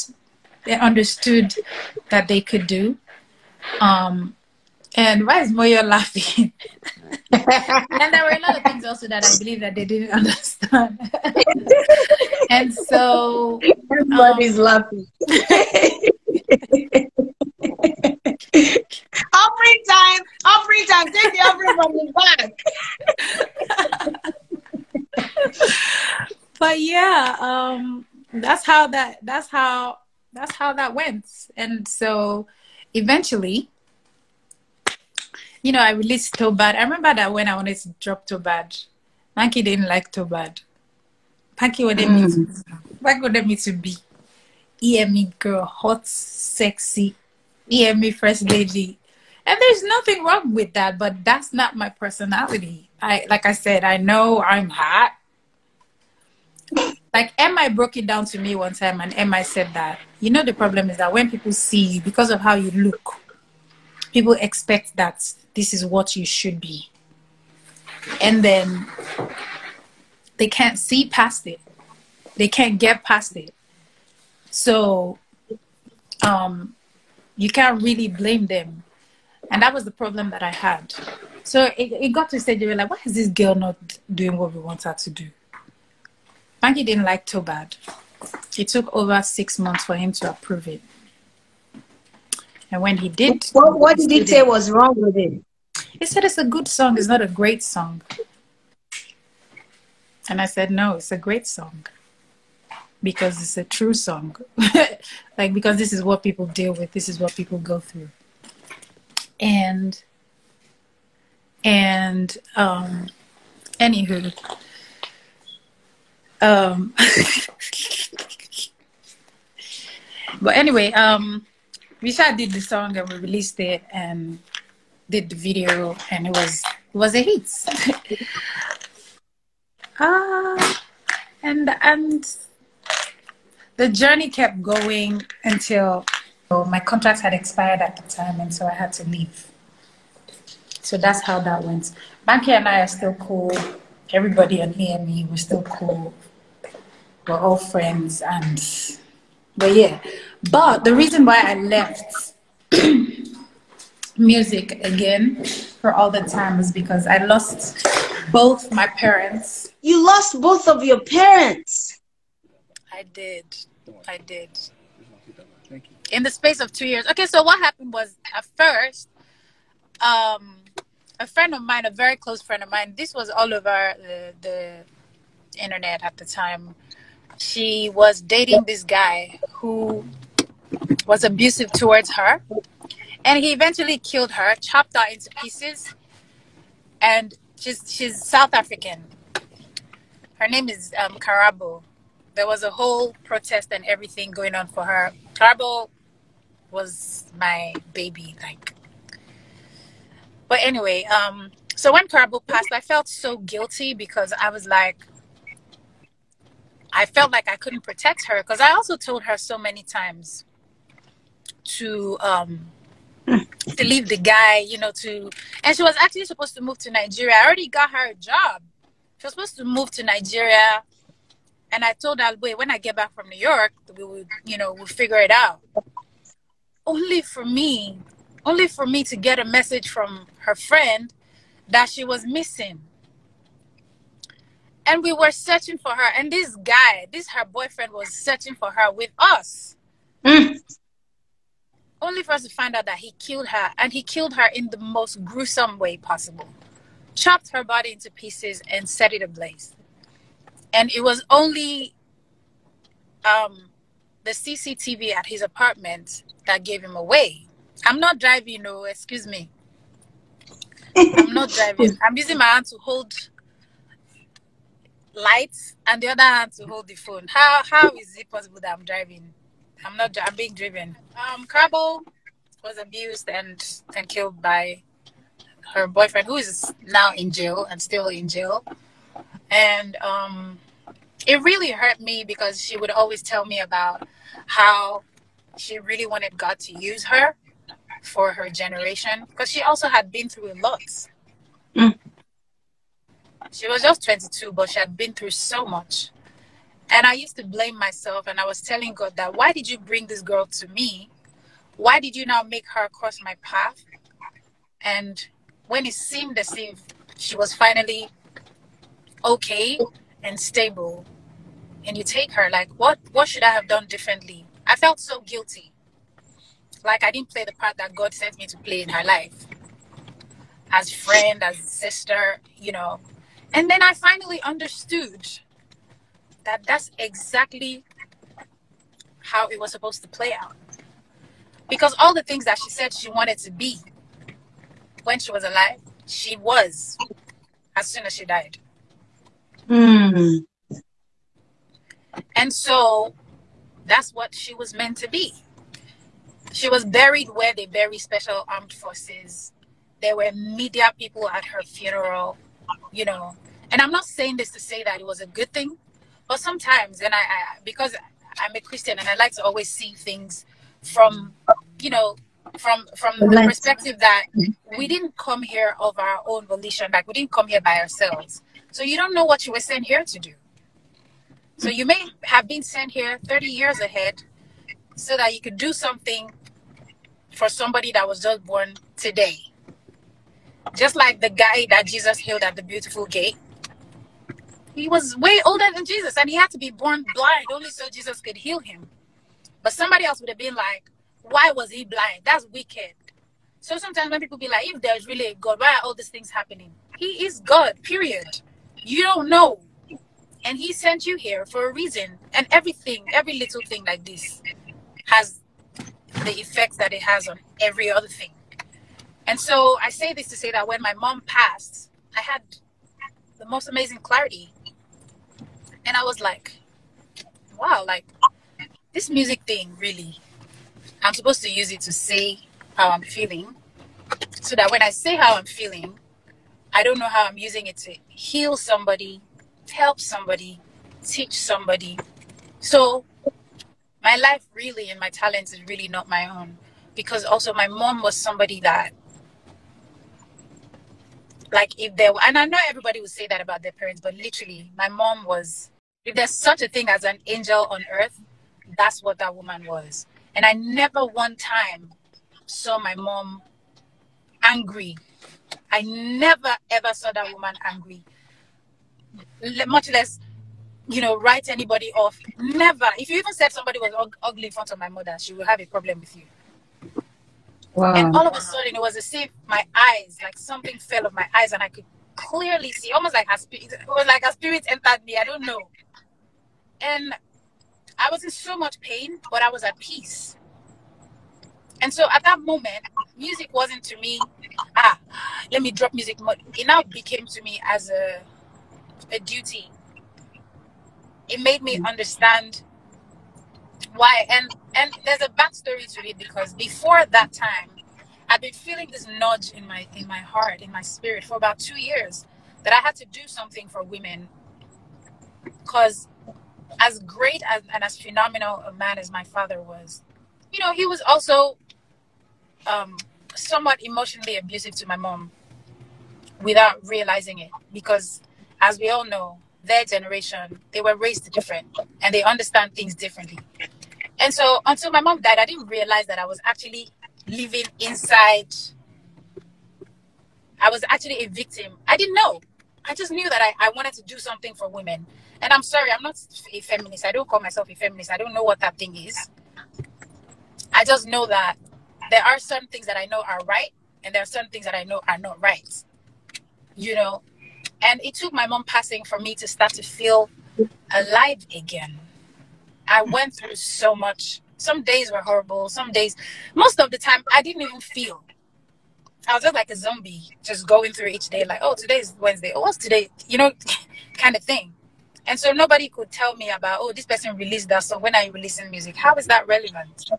C: that they could do. And why is Moyo laughing? And there were a lot of things also that I believe that they didn't understand. And so
B: everybody's laughing. Free time, take the offering from the back.
C: But yeah, that's how that went. And so eventually, you know, I released Tobad. I remember that when I wanted to drop Tobad, Panky didn't like Tobad. Panky wanted me to be EME girl, hot, sexy, EME first lady. And there's nothing wrong with that, but that's not my personality. Like I said, I know I'm hot. Like, MI broke it down to me one time, and MI said that, you know, the problem is that when people see you, because of how you look, people expect that this is what you should be. And then they can't see past it. They can't get past it. So you can't really blame them. And that was the problem that I had. So it got to a stage where we were like, why is this girl not doing what we want her to do? Panky didn't like Tobad. It took over 6 months for him to approve it. And when he did...
B: What did he say was wrong with it?
C: He said it's a good song. It's not a great song. And I said, no, it's a great song. Because it's a true song. Like, because this is what people deal with. This is what people go through. And anywho, but anyway, Risha did the song and we released it and did the video, and it was a hit. And the journey kept going until my contract had expired at the time, and so I had to leave. So that's how that went. Banky and I are still cool. Everybody on EME, we're still cool. We're all friends, but yeah. But the reason why I left music again for all the time was because I lost both my parents.
B: You lost both of your parents?
C: I did. In the space of 2 years. Okay, so what happened was, at first, a friend of mine, a very close friend of mine, this was all over the internet at the time. She was dating this guy who was abusive towards her. And he eventually killed her, chopped her into pieces. And she's South African. Her name is Karabo. There was a whole protest and everything going on for her. Karabo was my baby, like. But anyway, so when Karabo passed, I felt so guilty because I was like, I felt like I couldn't protect her, because I also told her so many times to leave the guy, you know, and she was actually supposed to move to Nigeria. I already got her a job. She was supposed to move to Nigeria, and I told her, wait, when I get back from New York, we would, you know, we'll figure it out. Only for me to get a message from her friend that she was missing. And we were searching for her. And this guy, her boyfriend, was searching for her with us. Only for us to find out that he killed her. And he killed her in the most gruesome way possible. Chopped her body into pieces and set it ablaze. And it was only the CCTV at his apartment that gave him away. I'm not driving, no, excuse me. I'm not driving. I'm using my hand to hold lights and the other hand to hold the phone. How is it possible that I'm driving? I'm being driven. Crabble was abused and killed by her boyfriend, who is now in jail and still in jail. And it really hurt me because she would always tell me about how she really wanted God to use her for her generation, because she also had been through a lot. She was just 22, but she had been through so much. And I used to blame myself, and I was telling God that, why did you bring this girl to me? Why did you now make her cross my path? And when it seemed as if she was finally okay and stable, and you take her, like, what should I have done differently? I felt so guilty. Like I didn't play the part that God sent me to play in her life. As friend, as sister, you know. And then I finally understood that that's exactly how it was supposed to play out. Because all the things that she said she wanted to be when she was alive, she was as soon as she died.
B: Mm.
C: And so that's what she was meant to be. She was buried where they bury special armed forces. There were media people at her funeral, you know. And I'm not saying this to say that it was a good thing, but sometimes, and I because I'm a Christian and I like to always see things from, you know, from the perspective that we didn't come here of our own volition, like we didn't come here by ourselves. So you don't know what you were sent here to do. So you may have been sent here 30 years ahead so that you could do something for somebody that was just born today. Just like the guy that Jesus healed at the beautiful gate. He was way older than Jesus and he had to be born blind only so Jesus could heal him. But somebody else would have been like, why was he blind? That's wicked. So sometimes when people be like, if there's really a God, why are all these things happening? He is God, period. You don't know. And he sent you here for a reason. And everything, every little thing like this has the effects that it has on every other thing. And so I say this to say that when my mom passed, I had the most amazing clarity. And I was like, wow, like this music thing, really, I'm supposed to use it to say how I'm feeling. So that when I say how I'm feeling, I don't know how I'm using it to heal somebody, help somebody, teach somebody. So my life really and my talents is really not my own. Because also my mom was somebody that, like if there were, and I know everybody would say that about their parents, but literally my mom was, if there's such a thing as an angel on earth, that's what that woman was. And I never one time saw my mom angry. I never ever saw that woman angry. Much less, you know, write anybody off. Never. If you even said somebody was ugly in front of my mother, she will have a problem with you.
B: Wow.
C: And all of a sudden, it was as if my eyes, like something fell off my eyes, and I could clearly see, almost like her spirit. It was like her spirit entered me. I don't know. And I was in so much pain, but I was at peace. And so at that moment, music wasn't to me, let me drop music. It now became to me as a duty. It made me understand why. And there's a backstory to it, because before that time, I've been feeling this nudge in my heart, in my spirit for about 2 years, that I had to do something for women. Because as great and as phenomenal a man as my father was, you know, he was also somewhat emotionally abusive to my mom without realizing it. Because as we all know, their generation, they were raised different and they understand things differently. And so until my mom died, I didn't realize that I was actually living inside. I was actually a victim. I didn't know. I just knew that I wanted to do something for women. And I'm sorry, I'm not a feminist. I don't call myself a feminist. I don't know what that thing is. I just know that there are certain things that I know are right, and there are certain things that I know are not right. You know? And it took my mom passing for me to start to feel alive again. I went through so much. Some days were horrible. Some days, most of the time, I didn't even feel. I was just like a zombie, just going through each day, like, oh, today's Wednesday. Oh, what's today? You know, kind of thing. And so nobody could tell me about, oh, this person released that song. When are you releasing music? How is that relevant?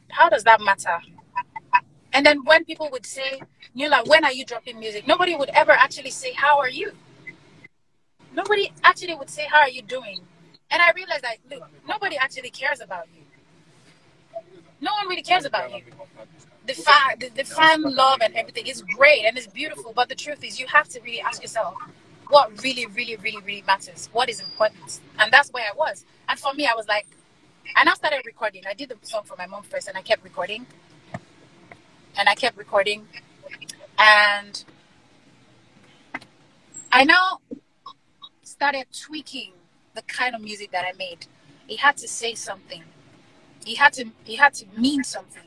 C: How does that matter? And then when people would say, Niyola, when are you dropping music? Nobody would ever actually say, how are you? Nobody actually would say, how are you doing? And I realized that, look, nobody actually cares about you. No one really cares about you. The fan love and everything is great and it's beautiful, but the truth is you have to really ask yourself what really, really, really, really matters. What is important? And that's where I was. And for me, I was like, I now started recording. I did the song for my mom first and I kept recording. And I kept recording. And I now started tweaking the kind of music that I made. It had to say something. It had to mean something.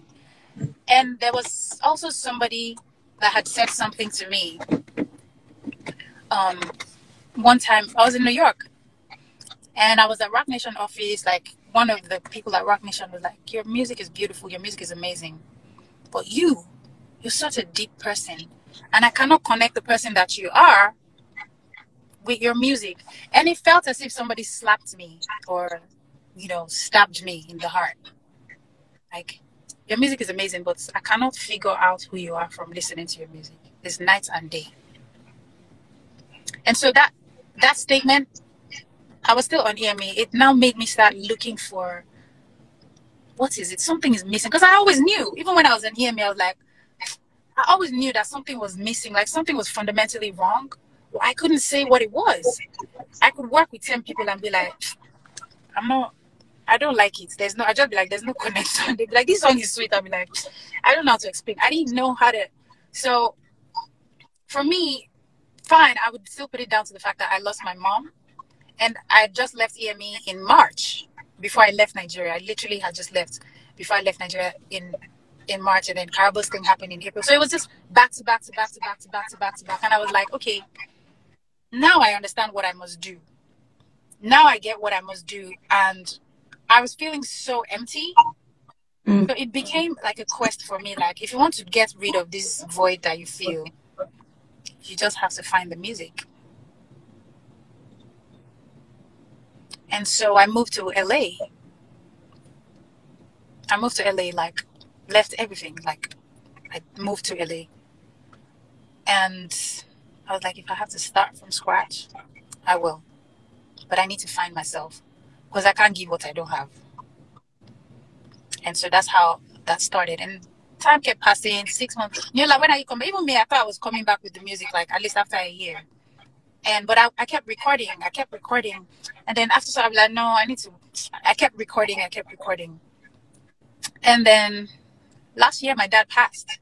C: And there was also somebody that had said something to me. One time I was in New York and I was at Rock Nation office. Like one of the people at Rock Nation was like, your music is beautiful. Your music is amazing. But you're such a deep person. And I cannot connect the person that you are with your music. And it felt as if somebody slapped me or, stabbed me in the heart. Like, your music is amazing, but I cannot figure out who you are from listening to your music. It's night and day. And so that statement, I was still on EMA. It now made me start looking for, what is it? Something is missing. Because I always knew, even when I was in EMA, I was like, I always knew that something was missing, like something was fundamentally wrong. Well, I couldn't say what it was. I could work with 10 people and be like, I don't like it. I just be like, there's no connection. They'd be like, this song is sweet. I'll be like, I don't know how to explain. I didn't know how to. So for me, fine, I would still put it down to the fact that I lost my mom. And I just left EME in March before I left Nigeria. I literally had just left before I left Nigeria in March. And then Carabo's thing happened in April. So it was just back to back to back to back to back to back to back. And I was like, okay, now I understand what I must do. Now I get what I must do. And I was feeling so empty. So it became like a quest for me. Like, if you want to get rid of this void that you feel, you just have to find the music. And so I moved to LA. Like, left everything. Like, I moved to LA. And I was like, if I have to start from scratch, I will. But I need to find myself. Because I can't give what I don't have. And so that's how that started. And time kept passing, 6 months. Like, when are you coming? Even me, I thought I was coming back with the music, like, at least after a year. But I kept recording. And then after, so I was like, no, I kept recording. And then last year, my dad passed.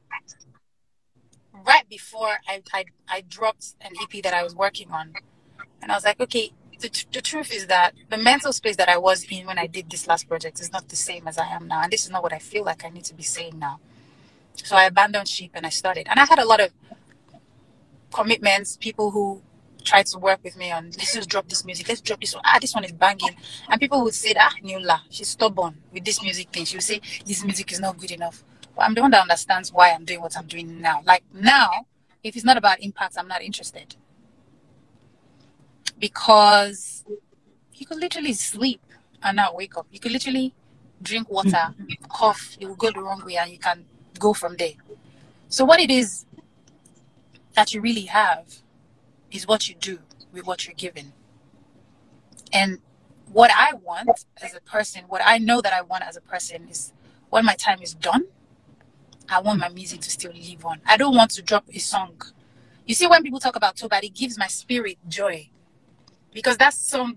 C: Right before I dropped an EP that I was working on. And I was like, okay, the truth is that the mental space that I was in when I did this last project is not the same as I am now. And this is not what I feel like I need to be saying now. So I abandoned ship and I started. And I had a lot of commitments, people who tried to work with me on, let's just drop this music. Let's drop this one. This one is banging. And people would say, Niyola, she's stubborn with this music thing. She would say, this music is not good enough. But I'm the one that understands why I'm doing what I'm doing now. Like now, if it's not about impact, I'm not interested. Because you could literally sleep and not wake up. You could literally drink water, cough, it will go the wrong way and you can go from there. So what it is that you really have is what you do with what you're given. And what I want as a person, what I know that I want as a person is when my time is done, I want my music to still live on. I don't want to drop a song. You see, when people talk about Tobad, it gives my spirit joy. Because that song,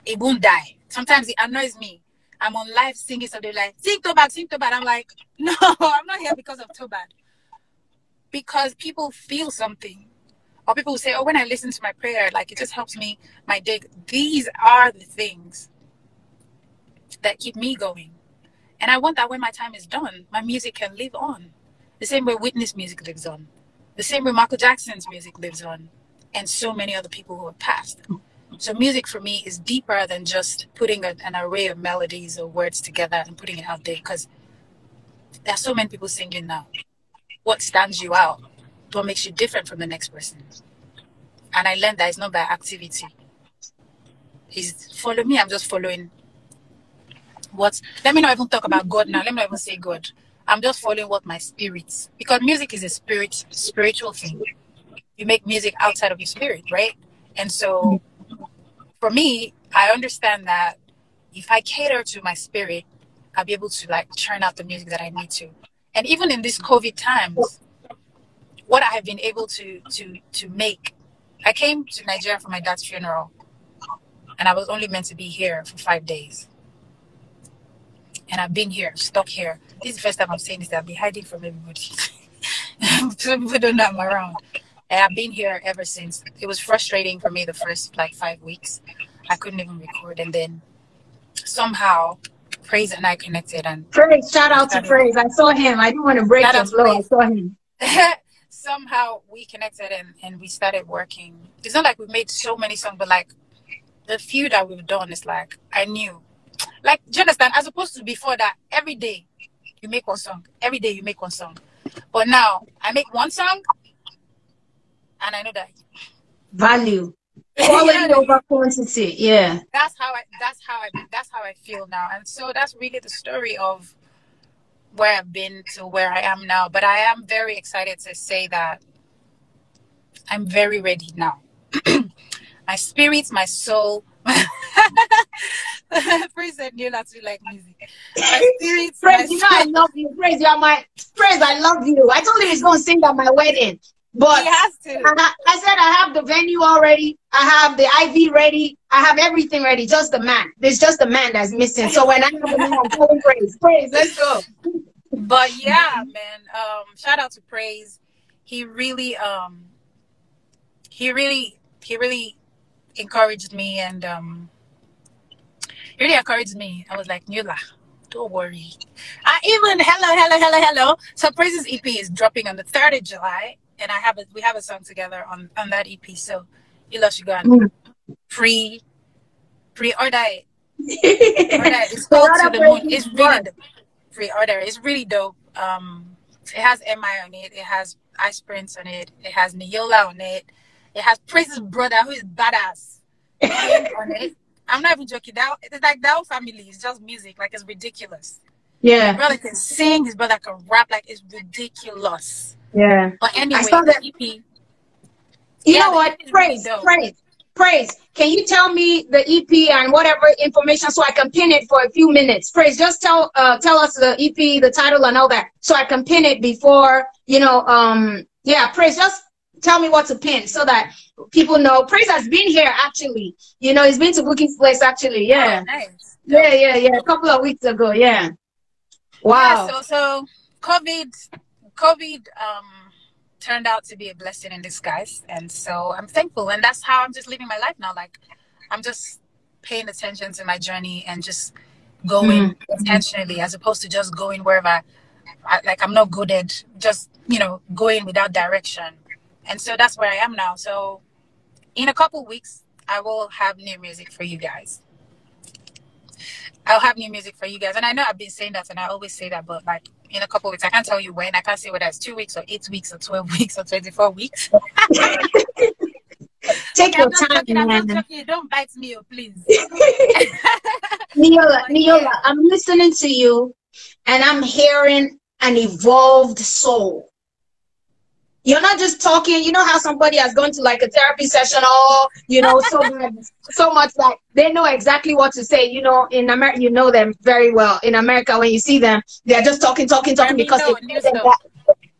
C: it won't die. Sometimes it annoys me. I'm on live singing, so they're like, sing Tobad, sing Tobad. I'm like, no, I'm not here because of Tobad. Because people feel something. Or people will say, oh, when I listen to my prayer, like, it just helps me, my day. These are the things that keep me going. And I want that when my time is done, my music can live on. The same way Whitney's music lives on. The same way Michael Jackson's music lives on. And so many other people who have passed. So music for me is deeper than just putting an array of melodies or words together and putting it out there, because there are so many people singing now. What stands you out? What makes you different from the next person? And I learned that it's not by activity. It's follow me, I'm just following what. Let me not even talk about God now. Let me not even say God. I'm just following what my spirit, because music is a spiritual thing. You make music outside of your spirit, right? And so for me, I understand that if I cater to my spirit, I'll be able to like churn out the music that I need to. And even in these COVID times, what I have been able to make, I came to Nigeria for my dad's funeral, and I was only meant to be here for 5 days. And I've been here, stuck here. This is the first time I'm saying this, that I've been hiding from everybody. So people don't know I'm around. And I've been here ever since. It was frustrating for me the first like 5 weeks. I couldn't even record. And then somehow Praise and I connected. And
B: Praise, shout out to Praise. I saw him. I didn't want to break your flow. I saw him.
C: Somehow we connected and we started working. It's not like we've made so many songs, but like the few that we've done is like, I knew. Like, do you understand? As opposed to before that, every day you make one song. Every day you make one song. But now I make one song and I know that
B: value. Quality over quantity. Yeah.
C: That's how I feel now. And so that's really the story of where I've been to where I am now. But I am very excited to say that I'm very ready now. My spirit, my soul. Praise and Niyola too like music. My spirit,
B: Praise, you know I love you. Praise, you are my Praise. I love you. I told him he's going to sing at my wedding, but
C: he has to.
B: I said I have the venue already. I have the IV ready. I have everything ready. Just the man. There's just the man that's missing. So when I have the man, I'm calling Praise. Praise, let's go.
C: But yeah, man. Shout out to Praise. He really encouraged me, and he really encouraged me. I was like, Niyola, don't worry. Hello. So Praise's EP is dropping on the 3rd of July, and we have a song together on that EP. So you should go and pre-order it. It's called To the Moon. It's really dope. Pre-order. It's really dope. It has MI on it. It has Ice Prince on it. It has Niyola on it. It has Praise's brother, who is badass, on it. I'm not even joking. It's like the whole family. It's just music. Like, it's ridiculous.
B: Yeah.
C: His brother can sing. His brother can rap. Like, it's ridiculous.
B: Yeah.
C: But anyway,
B: I saw that.
C: the EP.
B: You know what? Praise. Can you tell me the EP and whatever information so I can pin it for a few minutes? Praise, just tell us the EP, the title, and all that, so I can pin it before, yeah, Praise, just tell me what to pin so that people know. Praise has been here, actually. He's been to Bouqui'S place, actually. Yeah.
C: Oh, nice.
B: Yeah. A couple of weeks ago. Yeah. Wow.
C: Yeah, so COVID turned out to be a blessing in disguise, and so I'm thankful, and that's how I'm just living my life now. Like, I'm just paying attention to my journey and just going intentionally, as opposed to just going wherever I'm not good at just going without direction. And so that's where I am now. So in a couple weeks I will have new music for you guys. And I know I've been saying that, and I always say that, but like in a couple of weeks, I can't tell you when. I can't say whether it's 2 weeks or 8 weeks or 12 weeks or 24 weeks.
B: Take your time,
C: I'm not joking. Don't bite me, please.
B: Niyola, I'm listening to you, and I'm hearing an evolved soul. You're not just talking. You know how somebody has gone to like a therapy session, so much that they know exactly what to say. In America, you know them very well. In America, when you see them, they're just talking because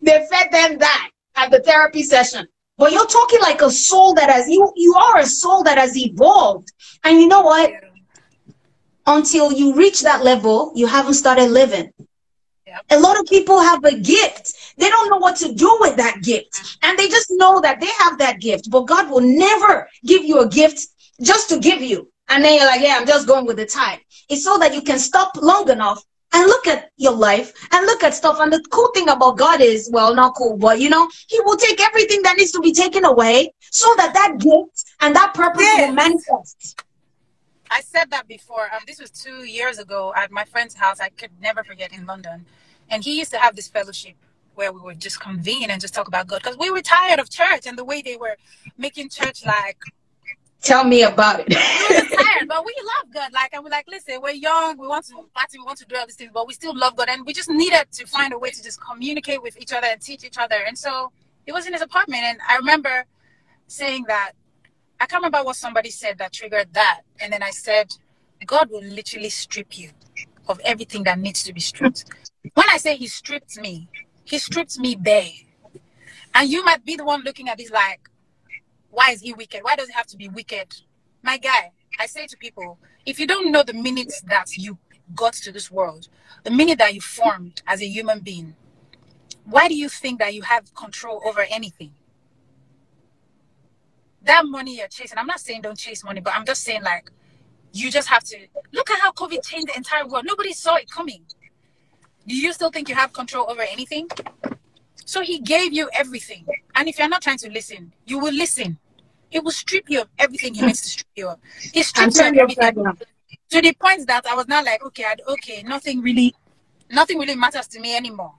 B: they fed them that at the therapy session. But you're talking like a soul that has, you are a soul that has evolved. And you know what? Until you reach that level, you haven't started living. A lot of people have a gift. They don't know what to do with that gift. And they just know that they have that gift. But God will never give you a gift just to give you. And then you're like, yeah, I'm just going with the tide. It's so that you can stop long enough and look at your life and look at stuff. And the cool thing about God is, well, not cool, but He will take everything that needs to be taken away so that that gift and that purpose will
C: Yes.
B: manifest.
C: I said that before. This was 2 years ago at my friend's house. I could never forget, in London. And he used to have this fellowship where we would just convene and just talk about God, because we were tired of church and the way they were making church like.
B: Tell me about it.
C: We were just tired, but we love God. Like, and we're like, listen, we're young, we want to party, we want to do all these things, but we still love God, and we just needed to find a way to just communicate with each other and teach each other. And so it was in his apartment, and I remember saying that. I can't remember what somebody said that triggered that. And then I said, God will literally strip you of everything that needs to be stripped. When I say he stripped me bare. And you might be the one looking at this like, why is he wicked? Why does he have to be wicked? My guy, I say to people, if you don't know the minute that you got to this world, the minute that you formed as a human being, why do you think that you have control over anything? That money you're chasing, I'm not saying don't chase money, but I'm just saying, like, you just have to look at how COVID changed the entire world. Nobody saw it coming. Do you still think you have control over anything? So he gave you everything. And if you're not trying to listen, you will listen. He will strip you of everything he means to strip you of. He stripped you of everything. To the point that I was not like, okay, nothing really matters to me anymore.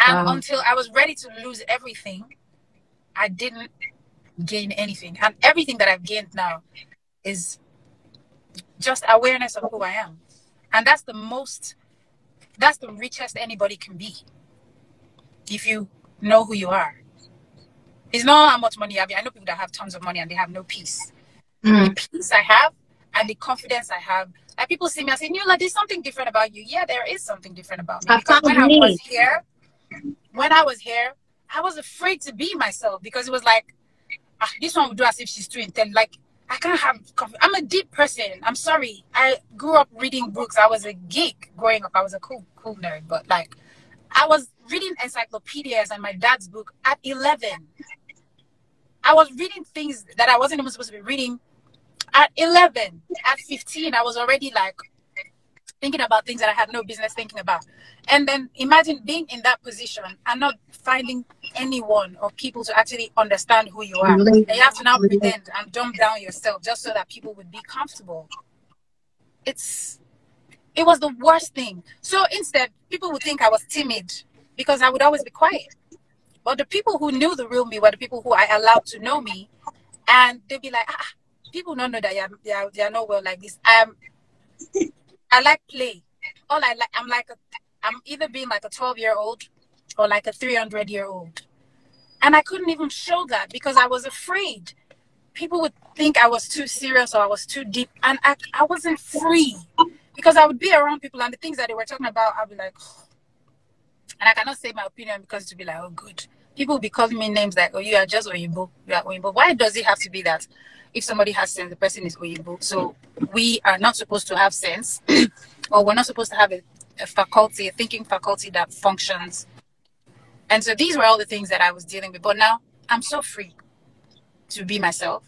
C: And until I was ready to lose everything, I didn't gain anything. And everything that I've gained now is just awareness of who I am. And that's the richest anybody can be. If you know who you are. It's not how much money you have. I know people that have tons of money and they have no peace. The peace I have and the confidence I have. Like, people see me and say, Niyola, there's something different about you. Yeah, there is something different about me. Because when I was here, I was afraid to be myself, because it was like, this one would do as if she's too intense. Like, I can't have I'm a deep person. I'm sorry. I grew up reading books. I was a geek growing up. I was a cool nerd. But, like, I was reading encyclopedias and my dad's book at 11. I was reading things that I wasn't even supposed to be reading at 11. At 15, I was already, like, thinking about things that I had no business thinking about. And then imagine being in that position and not finding anyone or people to actually understand who you are. And you have to now pretend and dumb down yourself just so that people would be comfortable. It was the worst thing. So instead, people would think I was timid because I would always be quiet. But the people who knew the real me were the people who I allowed to know me. And they'd be like, people don't know that you're not well like this. I like play. I'm either being like a 12-year-old or like a 300-year-old. And I couldn't even show that because I was afraid. People would think I was too serious or I was too deep. And I wasn't free because I would be around people and the things that they were talking about, I'd be like, oh. And I cannot say my opinion because to be like, oh, good. People will be calling me names like, oh, you are just Oyinbo. You are Oyinbo. Why does it have to be that? If somebody has sense, the person is Oyinbo. So we are not supposed to have sense or we're not supposed to have a thinking faculty that functions. And so these were all the things that I was dealing with. But now I'm so free to be myself.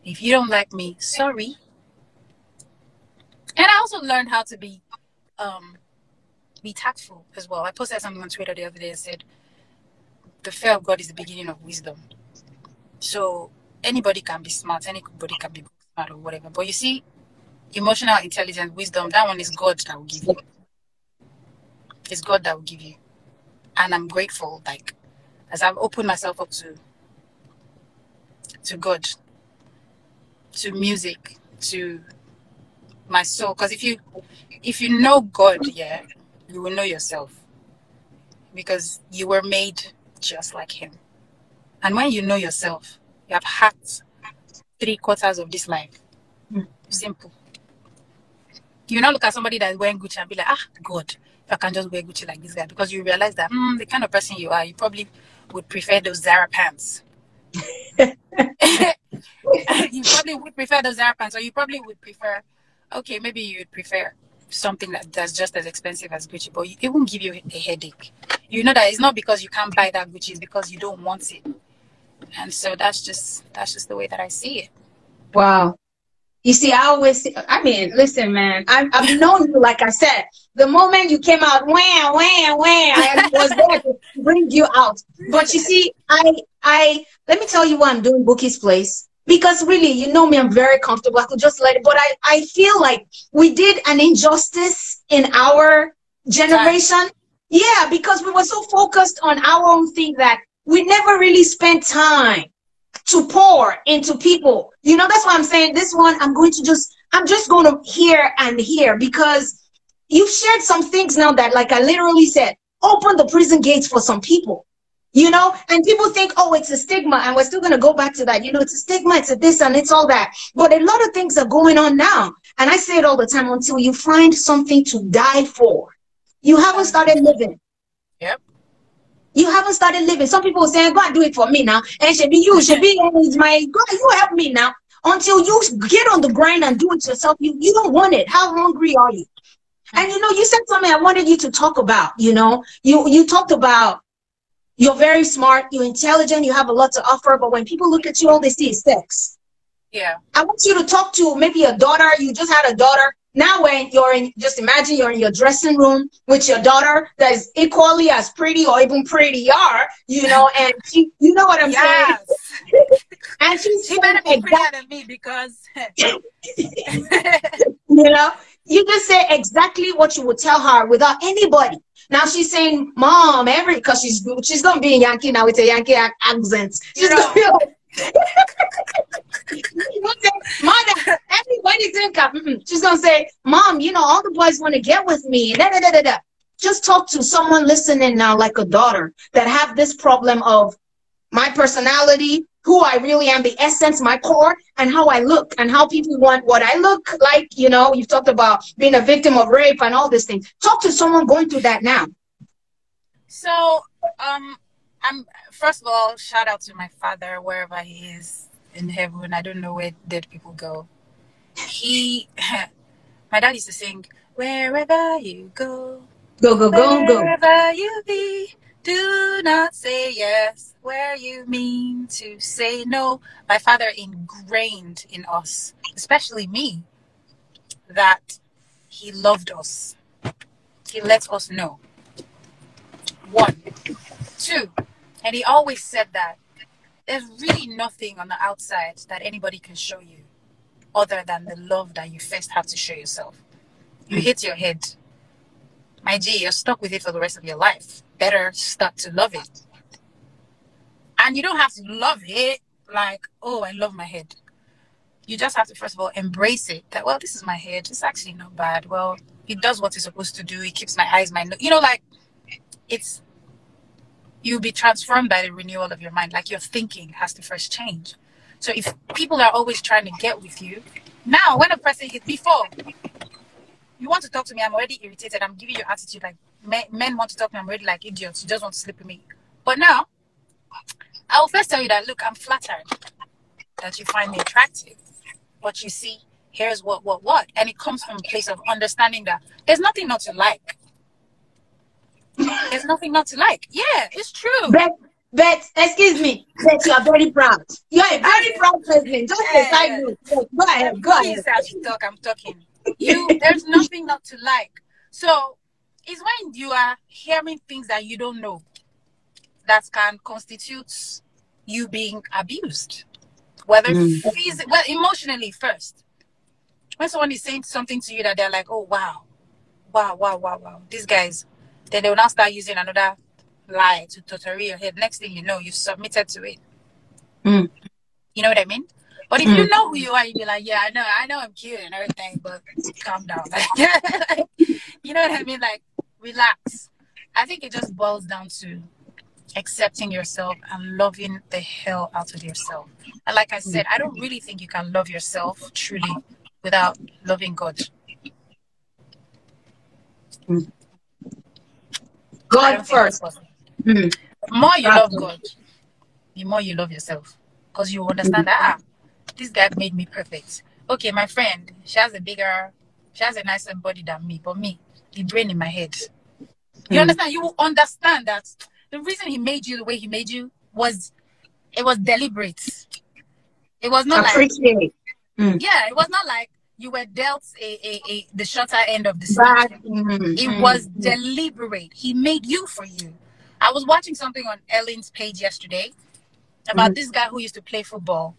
C: If you don't like me, sorry. And I also learned how to be tactful as well. I posted something on Twitter the other day and said, the fear of God is the beginning of wisdom. So anybody can be smart, anybody can be smart or whatever. But you see, emotional intelligence, wisdom, that one is God that will give you. It's God that will give you. And I'm grateful, like, as I've opened myself up to God, to music, to my soul. Because if you know God, yeah, you will know yourself. Because you were made just like him. And when you know yourself, you have hacked 3/4 of this life. Simple. You not look at somebody that's wearing Gucci and be like, God, if I can just wear Gucci like this guy. Because you realize that the kind of person you are, you probably would prefer those Zara pants. You probably would prefer those Zara pants. Or you probably would prefer, okay, maybe you would prefer something that's just as expensive as Gucci. But it won't give you a headache. You know that it's not because you can't buy that Gucci. It's because you don't want it. And so that's just the way that I see it.
B: Wow. You see, I mean, listen, man, I've known you, like I said, the moment you came out, wham, wham, wham, I was there to bring you out. But you see, let me tell you why I'm doing Bouqui'S place. Because really, you know me, I'm very comfortable. I could just let it. But I feel like we did an injustice in our generation. Yeah, because we were so focused on our own thing that we never really spent time to pour into people. You know, that's why I'm saying this one, I'm just going to hear and hear, because you've shared some things now that, like I literally said, open the prison gates for some people, you know, and people think, oh, it's a stigma. And we're still going to go back to that. You know, it's a stigma, it's a this and it's all that. But a lot of things are going on now. And I say it all the time, until you find something to die for, you haven't started living.
C: Yep.
B: You haven't started living. Some people are saying, go and do it for me now. And should be you, should be my God, you help me now. Until you get on the grind and do it yourself, you don't want it. How hungry are you? And you know, you said something I wanted you to talk about. You know, you talked about you're very smart, you're intelligent, you have a lot to offer, but when people look at you, all they see is sex.
C: Yeah.
B: I want you to talk to maybe a daughter. You just had a daughter. Now when you're in, just imagine you're in your dressing room with your daughter that is equally as pretty or even prettier, you know, and she, you know what I'm saying? And
C: she better be prettier than me, because
B: you know, you just say exactly what you would tell her without anybody. Now she's saying, Mom, because she's gonna be in Yankee now with a Yankee accent. She's gonna be like, Mother, everybody think she's gonna say, Mom, you know, all the boys want to get with me. Da, da, da, da, da. Just talk to someone listening now, like a daughter, that have this problem of my personality, who I really am, the essence, my core, and how I look, and how people want what I look like. You know, you've talked about being a victim of rape and all these things. Talk to someone going through that now.
C: So, I'm first of all, shout out to my father, wherever he is in heaven. I don't know where dead people go. My dad used to sing, wherever you go, wherever you be, do not say yes where you mean to say no. My father ingrained in us, especially me, that he loved us. He let us know. 1, 2, and he always said that there's really nothing on the outside that anybody can show you other than the love that you first have to show yourself. You hit your head, my G, you're stuck with it for the rest of your life. Better start to love it. And you don't have to love it like, oh, I love my head. You just have to, first of all, embrace it. That, well, this is my head. It's actually not bad. Well, it does what it's supposed to do. It keeps my eyes, my nose. You know, like, you'll be transformed by the renewal of your mind. Like, your thinking has to first change. So if people are always trying to get with you, now when a person hits, before you want to talk to me, I'm already irritated. I'm giving you attitude like men want to talk to me, I'm already like idiots. You just want to sleep with me. But now, I will first tell you that, look, I'm flattered that you find me attractive. But you see, here's what. And it comes from a place of understanding that there's nothing not to like. There's nothing not to like. Yeah, it's true.
B: But excuse me, but you are very proud. You are a very proud person. Just a side note. Go ahead.
C: As you talk, I'm talking. There's nothing not to like. So it's when you are hearing things that you don't know that can constitute you being abused. Whether emotionally first. When someone is saying something to you that they're like, oh wow. These guys, then they will now start using another lie to totally your head. Next thing you know, you submitted to it. You know what I mean? But if you know who you are, you'd be like, yeah, I know I'm cute and everything, but calm down. Like, you know what I mean? Like, relax. I think it just boils down to accepting yourself and loving the hell out of yourself. And like I said, I don't really think you can love yourself truly without loving God.
B: God first.
C: The more you love God, the more you love yourself. Because you understand that, this guy made me perfect. Okay, my friend, she has a nicer body than me, but me, the brain in my head. You understand? You will understand that the reason he made you the way he made you was deliberate. It was not
B: appreciate.
D: Yeah, it was not like you were dealt the shorter end of the stick. It was deliberate. He made you for you. I was watching something on Ellen's page yesterday about this guy who used to play football.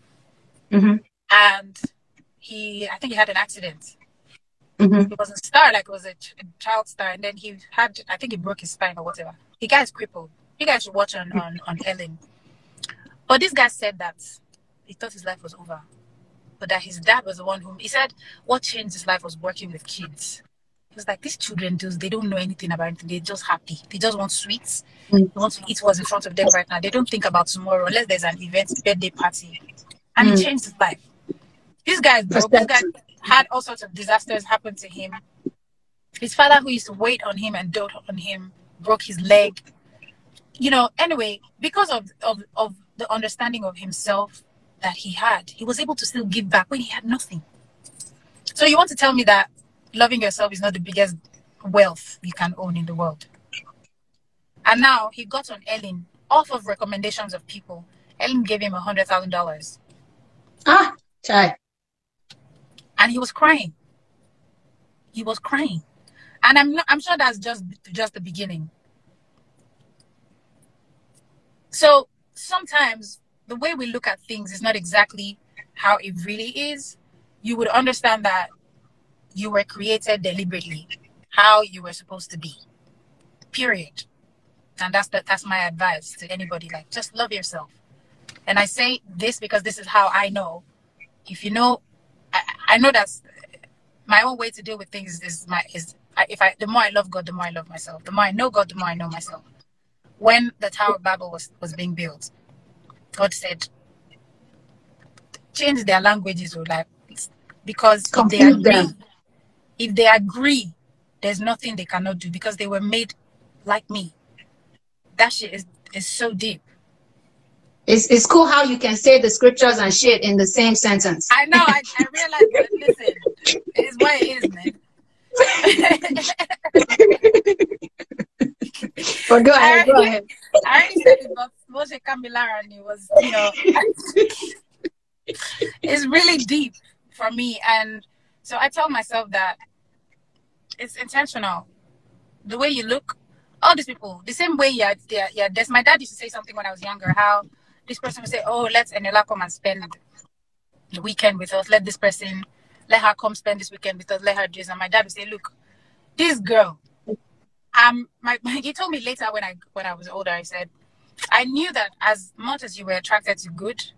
D: And I think he had an accident. It was a star, like it was a child star. And then I think he broke his spine or whatever. The guy's crippled. You guys should watch on Ellen. But this guy said that he thought his life was over. But that his dad was the one he said what changed his life was working with kids. He was like, these children they don't know anything about anything. They're just happy. They just want sweets. They want to eat what's in front of them right now. They don't think about tomorrow unless there's an event, birthday party. And it changed his life. This guy is broke. This guy had all sorts of disasters happen to him. His father, who used to wait on him and dote on him, broke his leg. Anyway, because of the understanding of himself that he was able to still give back when he had nothing. So you want to tell me that loving yourself is not the biggest wealth you can own in the world? And now he got on Ellen off of recommendations of people. Ellen gave him $100,000.
B: Chai.
D: And he was crying. He was crying. And I'm sure that's just the beginning. So sometimes the way we look at things is not exactly how it really is. You would understand that you were created deliberately, how you were supposed to be. Period. And that's my advice to anybody. Like, just love yourself. And I say this because this is how I know. If you know, I know that's my own way to deal with things. The more I love God, the more I love myself. The more I know God, the more I know myself. When the Tower of Babel was being built, God said, change their languages, because if they agree, there's nothing they cannot do because they were made like me. That shit is so deep.
B: It's cool how you can say the scriptures and shit in the same sentence.
D: I know. I realize that. Listen, it's what it is, man.
B: But go ahead.
D: I already said it, but Moshe Kamilara, and it was, it's really deep for me. And so I tell myself that it's intentional. The way you look, all these people, the same way, my dad used to say something when I was younger, how this person would say, oh, let Eniola come and spend the weekend with us. Let her come spend this weekend with us. Let her do this. And my dad would say, look, this girl, he told me later when I was older, I said, I knew that as much as you were attracted to good,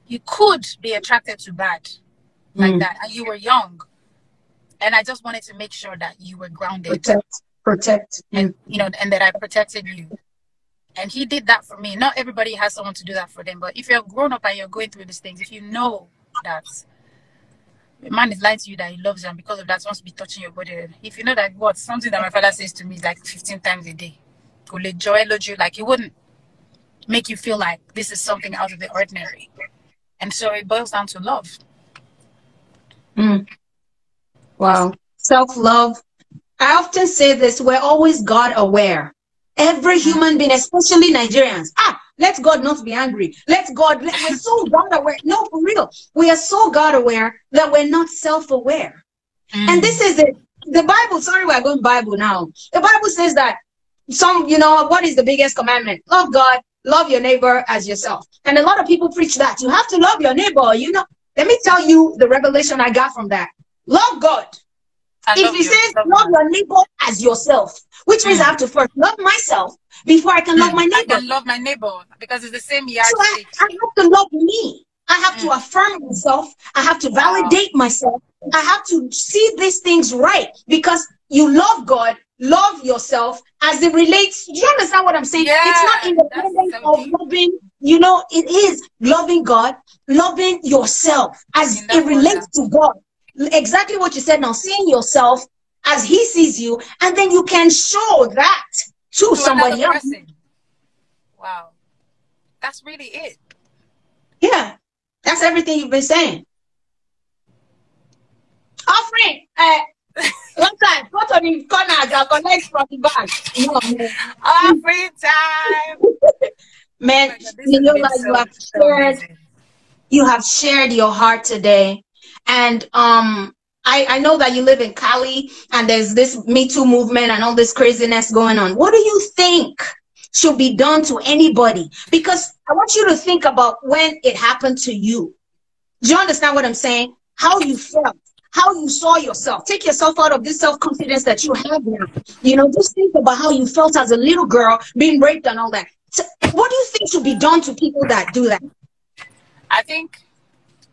D: you could be attracted to bad like that. And you were young. And I just wanted to make sure that you were grounded.
B: Protect.
D: And, and that I protected you. And he did that for me. Not everybody has someone to do that for them. But if you're grown up and you're going through these things, if you know that a man is lying to you that he loves you and because of that wants to be touching your body, if you know that something that my father says to me like 15 times a day, like he wouldn't make you feel like this is something out of the ordinary. And so it boils down to love.
B: Wow. Self-love. I often say this, we're always God aware. Every human being, especially Nigerians. Let God not be angry. We're so God aware. No, for real. We are so God aware that we're not self-aware. And this is it. The Bible, sorry, we're going Bible now. The Bible says that what is the biggest commandment? Love God, love your neighbor as yourself. And a lot of people preach that. You have to love your neighbor, Let me tell you the revelation I got from that. Love God. If he says love your neighbor as yourself, which means I have to first love myself before I can love my neighbor.
D: I can love my neighbor because it's the same yardstick.
B: So I have to love me. I have to affirm myself. I have to validate myself. I have to see these things right because you love God, love yourself as it relates. Do you understand what I'm saying?
D: Yeah,
B: it's not independent of loving, it is loving God, loving yourself as it relates to God. Exactly what you said now, seeing yourself as he sees you, and then you can show that to somebody else.
D: Wow. That's really it.
B: Yeah. That's everything you've been saying. Offering, one time, go to the corners and connect from the back.
D: Offering time.
B: Man, you have shared your heart today. And I know that you live in Cali and there's this Me Too movement and all this craziness going on. What do you think should be done to anybody? Because I want you to think about when it happened to you. Do you understand what I'm saying? How you felt, how you saw yourself. Take yourself out of this self-confidence that you have now. You know, just think about how you felt as a little girl being raped and all that. So what do you think should be done to people that do that?
D: I think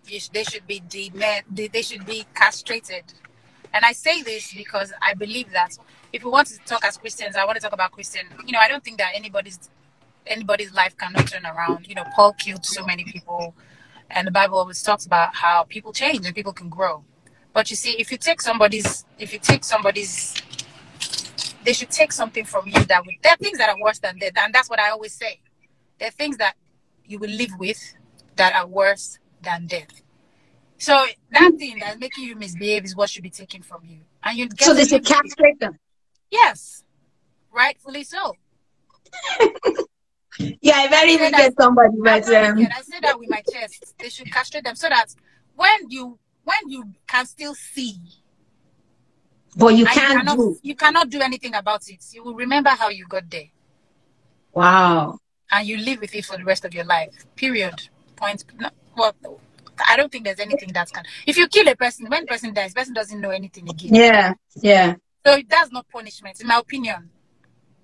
D: they should be they should be castrated. And I say this because I believe that if we want to talk as Christians, I want to talk about Christian. You know, I don't think that anybody's life cannot turn around. You know, Paul killed so many people, and the Bible always talks about how people change and people can grow. But you see, if you take somebody's, they should take something from you that would. There are things that are worse than death, and that's what I always say. There are things that you will live with that are worse than death. So that thing that's making you misbehave is what should be taken from you, and you get.
B: So they should castrate them.
D: Yes, rightfully so.
B: Yeah, I very even get somebody, but
D: I say that with my chest. They should castrate them so that when you can still see,
B: but you
D: cannot do anything about it. You will remember how you got there.
B: Wow.
D: And you live with it for the rest of your life. Period. Point. No, well, I don't think there's anything that can. If you kill a person, when a person dies, the person doesn't know anything again.
B: Yeah, yeah.
D: So that's not punishment, in my opinion.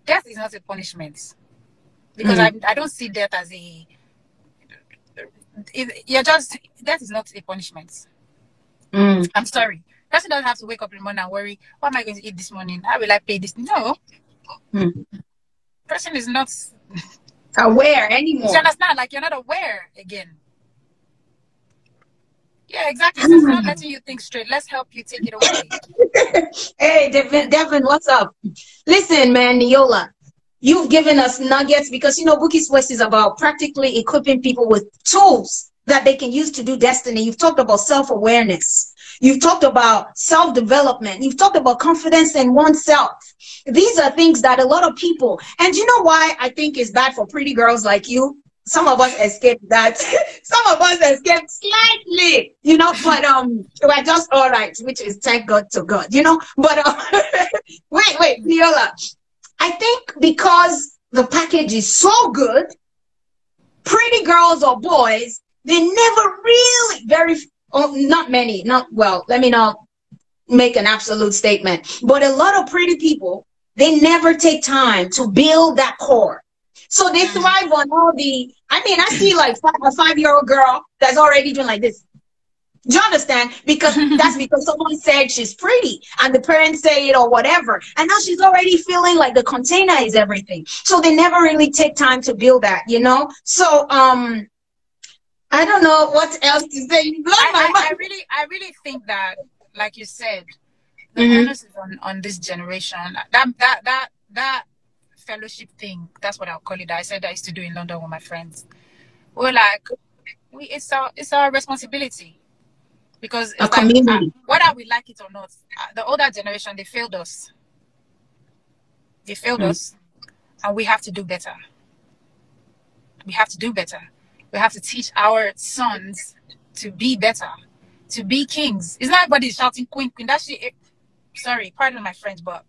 D: Death is not a punishment, because I don't see death as a. Death is not a punishment. I'm sorry. Person doesn't have to wake up in the morning and worry, what am I going to eat this morning? How will I pay this? No. Person is not
B: aware anymore.
D: You understand? Like, you're not aware again. Yeah, exactly. So it's not letting you think straight. Let's help you take it away.
B: Hey, Devin, what's up? Listen, man, Niyola, you've given us nuggets because, you know, Bouqui'S is about practically equipping people with tools that they can use to do destiny. You've talked about self-awareness. You've talked about self-development. You've talked about confidence in oneself. These are things that a lot of people, and you know why I think it's bad for pretty girls like you? Some of us escaped that. Some of us escaped slightly, you know, but we're just all right, which is thank God to God, you know. But wait, Niyola, I think because the package is so good, pretty girls or boys, they never really let me not make an absolute statement, but a lot of pretty people, they never take time to build that core. So they thrive on all the, I see like a 5-year-old girl that's already doing like this. Do you understand? Because that's because someone said she's pretty and the parents say it or whatever. And now she's already feeling like the container is everything. So they never really take time to build that, you know? So, I don't know what else to say. You blow my mind.
D: I really think that, like you said, the onus is on this generation. That fellowship thing, that's what I'll call it. I said I used to do in London with my friends. We're like, it's our responsibility, because it's like, whether we like it or not, the older generation, they failed us. They failed us, and we have to do better. We have to do better. We have to teach our sons to be better, to be kings. It's not everybody shouting queen, queen. That's shit. Sorry, pardon my French, but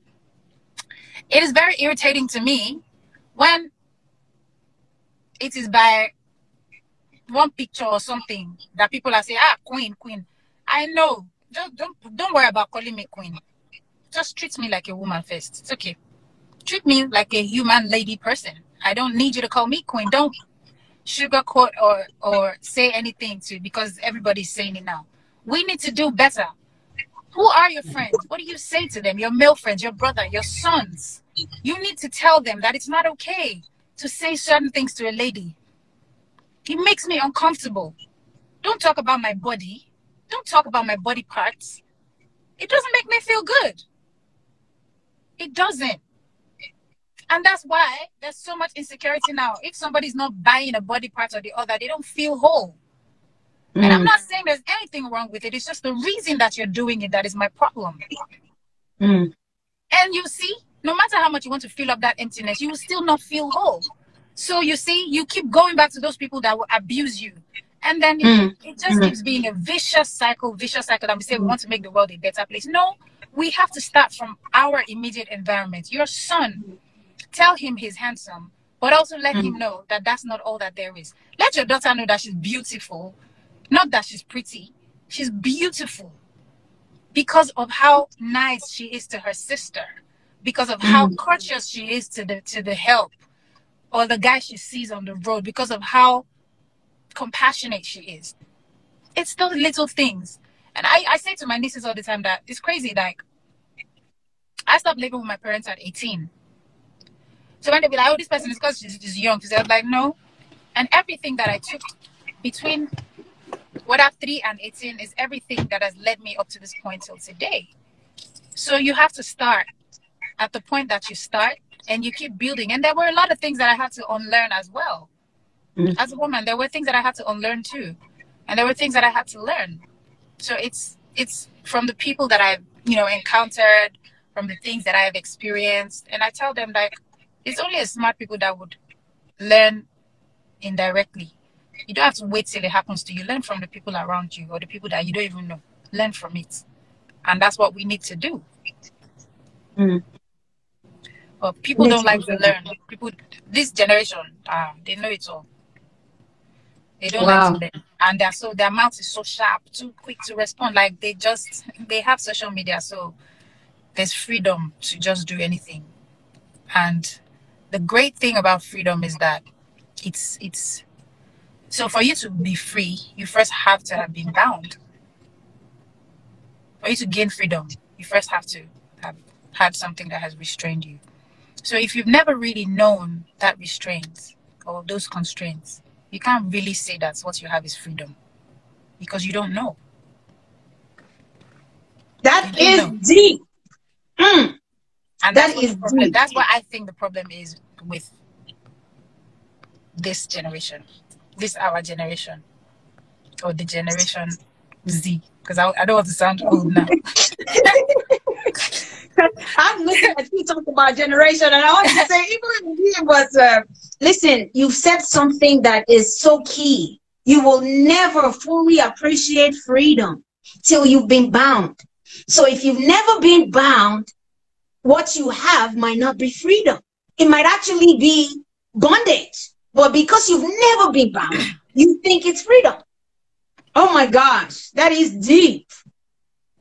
D: it is very irritating to me when it is by one picture or something that people are saying, queen, queen. I know. Just don't worry about calling me queen. Just treat me like a woman first. It's okay. Treat me like a human lady person. I don't need you to call me queen. Don't sugarcoat or say anything to, because everybody's saying it now. We need to do better. Who are your friends? What do you say to them? Your male friends, your brother, your sons. You need to tell them that it's not okay to say certain things to a lady. It makes me uncomfortable. Don't talk about my body. Don't talk about my body parts. It doesn't make me feel good. It doesn't. And that's why there's so much insecurity now. If somebody's not buying a body part or the other, they don't feel whole. And I'm not saying there's anything wrong with it. It's just the reason that you're doing it that is my problem. And you see, no matter how much you want to fill up that emptiness, you will still not feel whole. So you see, you keep going back to those people that will abuse you And then it just keeps being a vicious cycle. And we say we want to make the world a better place. No, we have to start from our immediate environment. Your son, tell him he's handsome, but also let him know that that's not all that there is. Let your daughter know that she's beautiful, not that she's pretty. She's beautiful because of how nice she is to her sister, because of how courteous she is to the help or the guy she sees on the road, because of how compassionate she is. It's those little things. And I say to my nieces all the time that it's crazy. Like, I stopped living with my parents at 18. So when they be like, oh, this person is because she's young, because I was like, no. And everything that I took between whether 3 and 18 is everything that has led me up to this point till today. So you have to start at the point that you start and you keep building. And there were a lot of things that I had to unlearn as well. As a woman, there were things that I had to unlearn too. And there were things that I had to learn. So it's from the people that I've, encountered, from the things that I have experienced. And I tell them, like, it's only a smart people that would learn indirectly. You don't have to wait till it happens to you. Learn from the people around you or the people that you don't even know. Learn from it. And that's what we need to do. But people don't like to learn. People, this generation, they know it all. They don't like to learn. And their mouth is so sharp, too quick to respond. Like they have social media, so there's freedom to just do anything. And the great thing about freedom is that it's so for you to be free, you first have to have been bound. For you to gain freedom, you first have to have had something that has restrained you. So if you've never really known that restraint or those constraints, you can't really say that what you have is freedom because you don't know.
B: That is deep.
D: And that is deep. That's what I think the problem is with this generation, our generation, or the generation Z, because I don't want to sound old now.
B: I'm looking at you talking about generation, and I want to say, even it was, listen, you've said something that is so key. You will never fully appreciate freedom till you've been bound. So if you've never been bound, what you have might not be freedom. It might actually be bondage. But because you've never been bound, you think it's freedom. Oh my gosh, that is deep.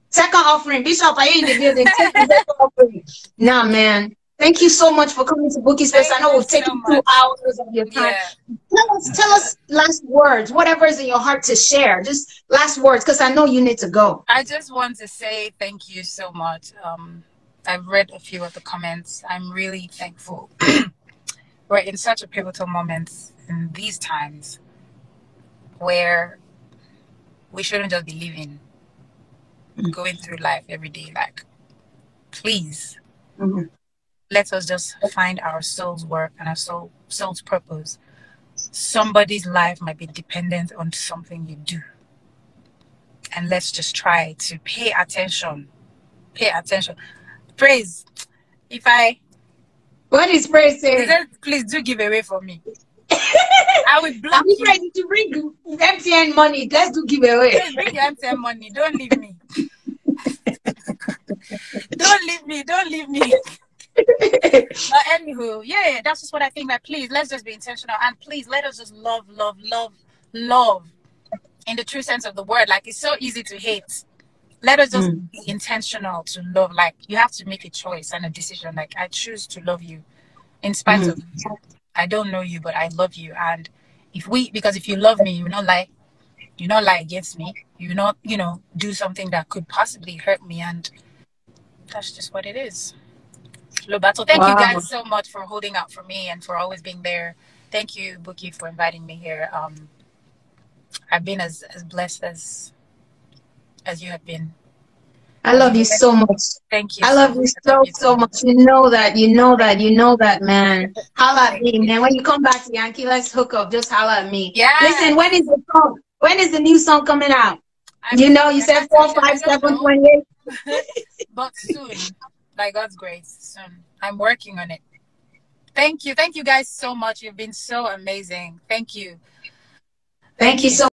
B: Second offering, Bishop, are you in the building? Second offering. Nah, man. Thank you so much for coming to Bouqui'S Space. I know we've taken 2 hours of your time. Yeah. Tell us last words, whatever is in your heart to share. Just last words, because I know you need to go.
D: I just want to say thank you so much. I've read a few of the comments. I'm really thankful. We're in such a pivotal moment in these times where we shouldn't just be living, going through life every day. Like, please, let us just find our soul's work and our soul's purpose. Somebody's life might be dependent on something you do. And let's just try to pay attention. Pay attention. Praise.
B: What is praise saying?
D: Please do give away for me. I will block you.
B: I'm ready to bring MTN money. Let's do giveaway.
D: Please bring your MTN money. Don't leave me. Don't leave me. Anywho, yeah, that's just what I think. That please, let's just be intentional, and please let us just love in the true sense of the word. Like, it's so easy to hate. Let us just be intentional to love. Like, you have to make a choice and a decision. Like, I choose to love you in spite of you. I don't know you, but I love you. And because if you love me, you not lie against me. You not, do something that could possibly hurt me. And that's just what it is. Lobato, thank you guys so much for holding out for me and for always being there. Thank you, Bouqui, for inviting me here. I've been as blessed as you have been.
B: I love you so much.
D: Thank you.
B: I love you so much. You know that, man. Holla at me, man. When you come back to Yankee, let's hook up. Just holla at me.
D: Yeah.
B: Listen, when is the song? When is the new song coming out? You said 4, 5, 7, 28.
D: But soon, by God's grace, soon. I'm working on it. Thank you. Thank you guys so much. You've been so amazing. Thank you.
B: Thank you so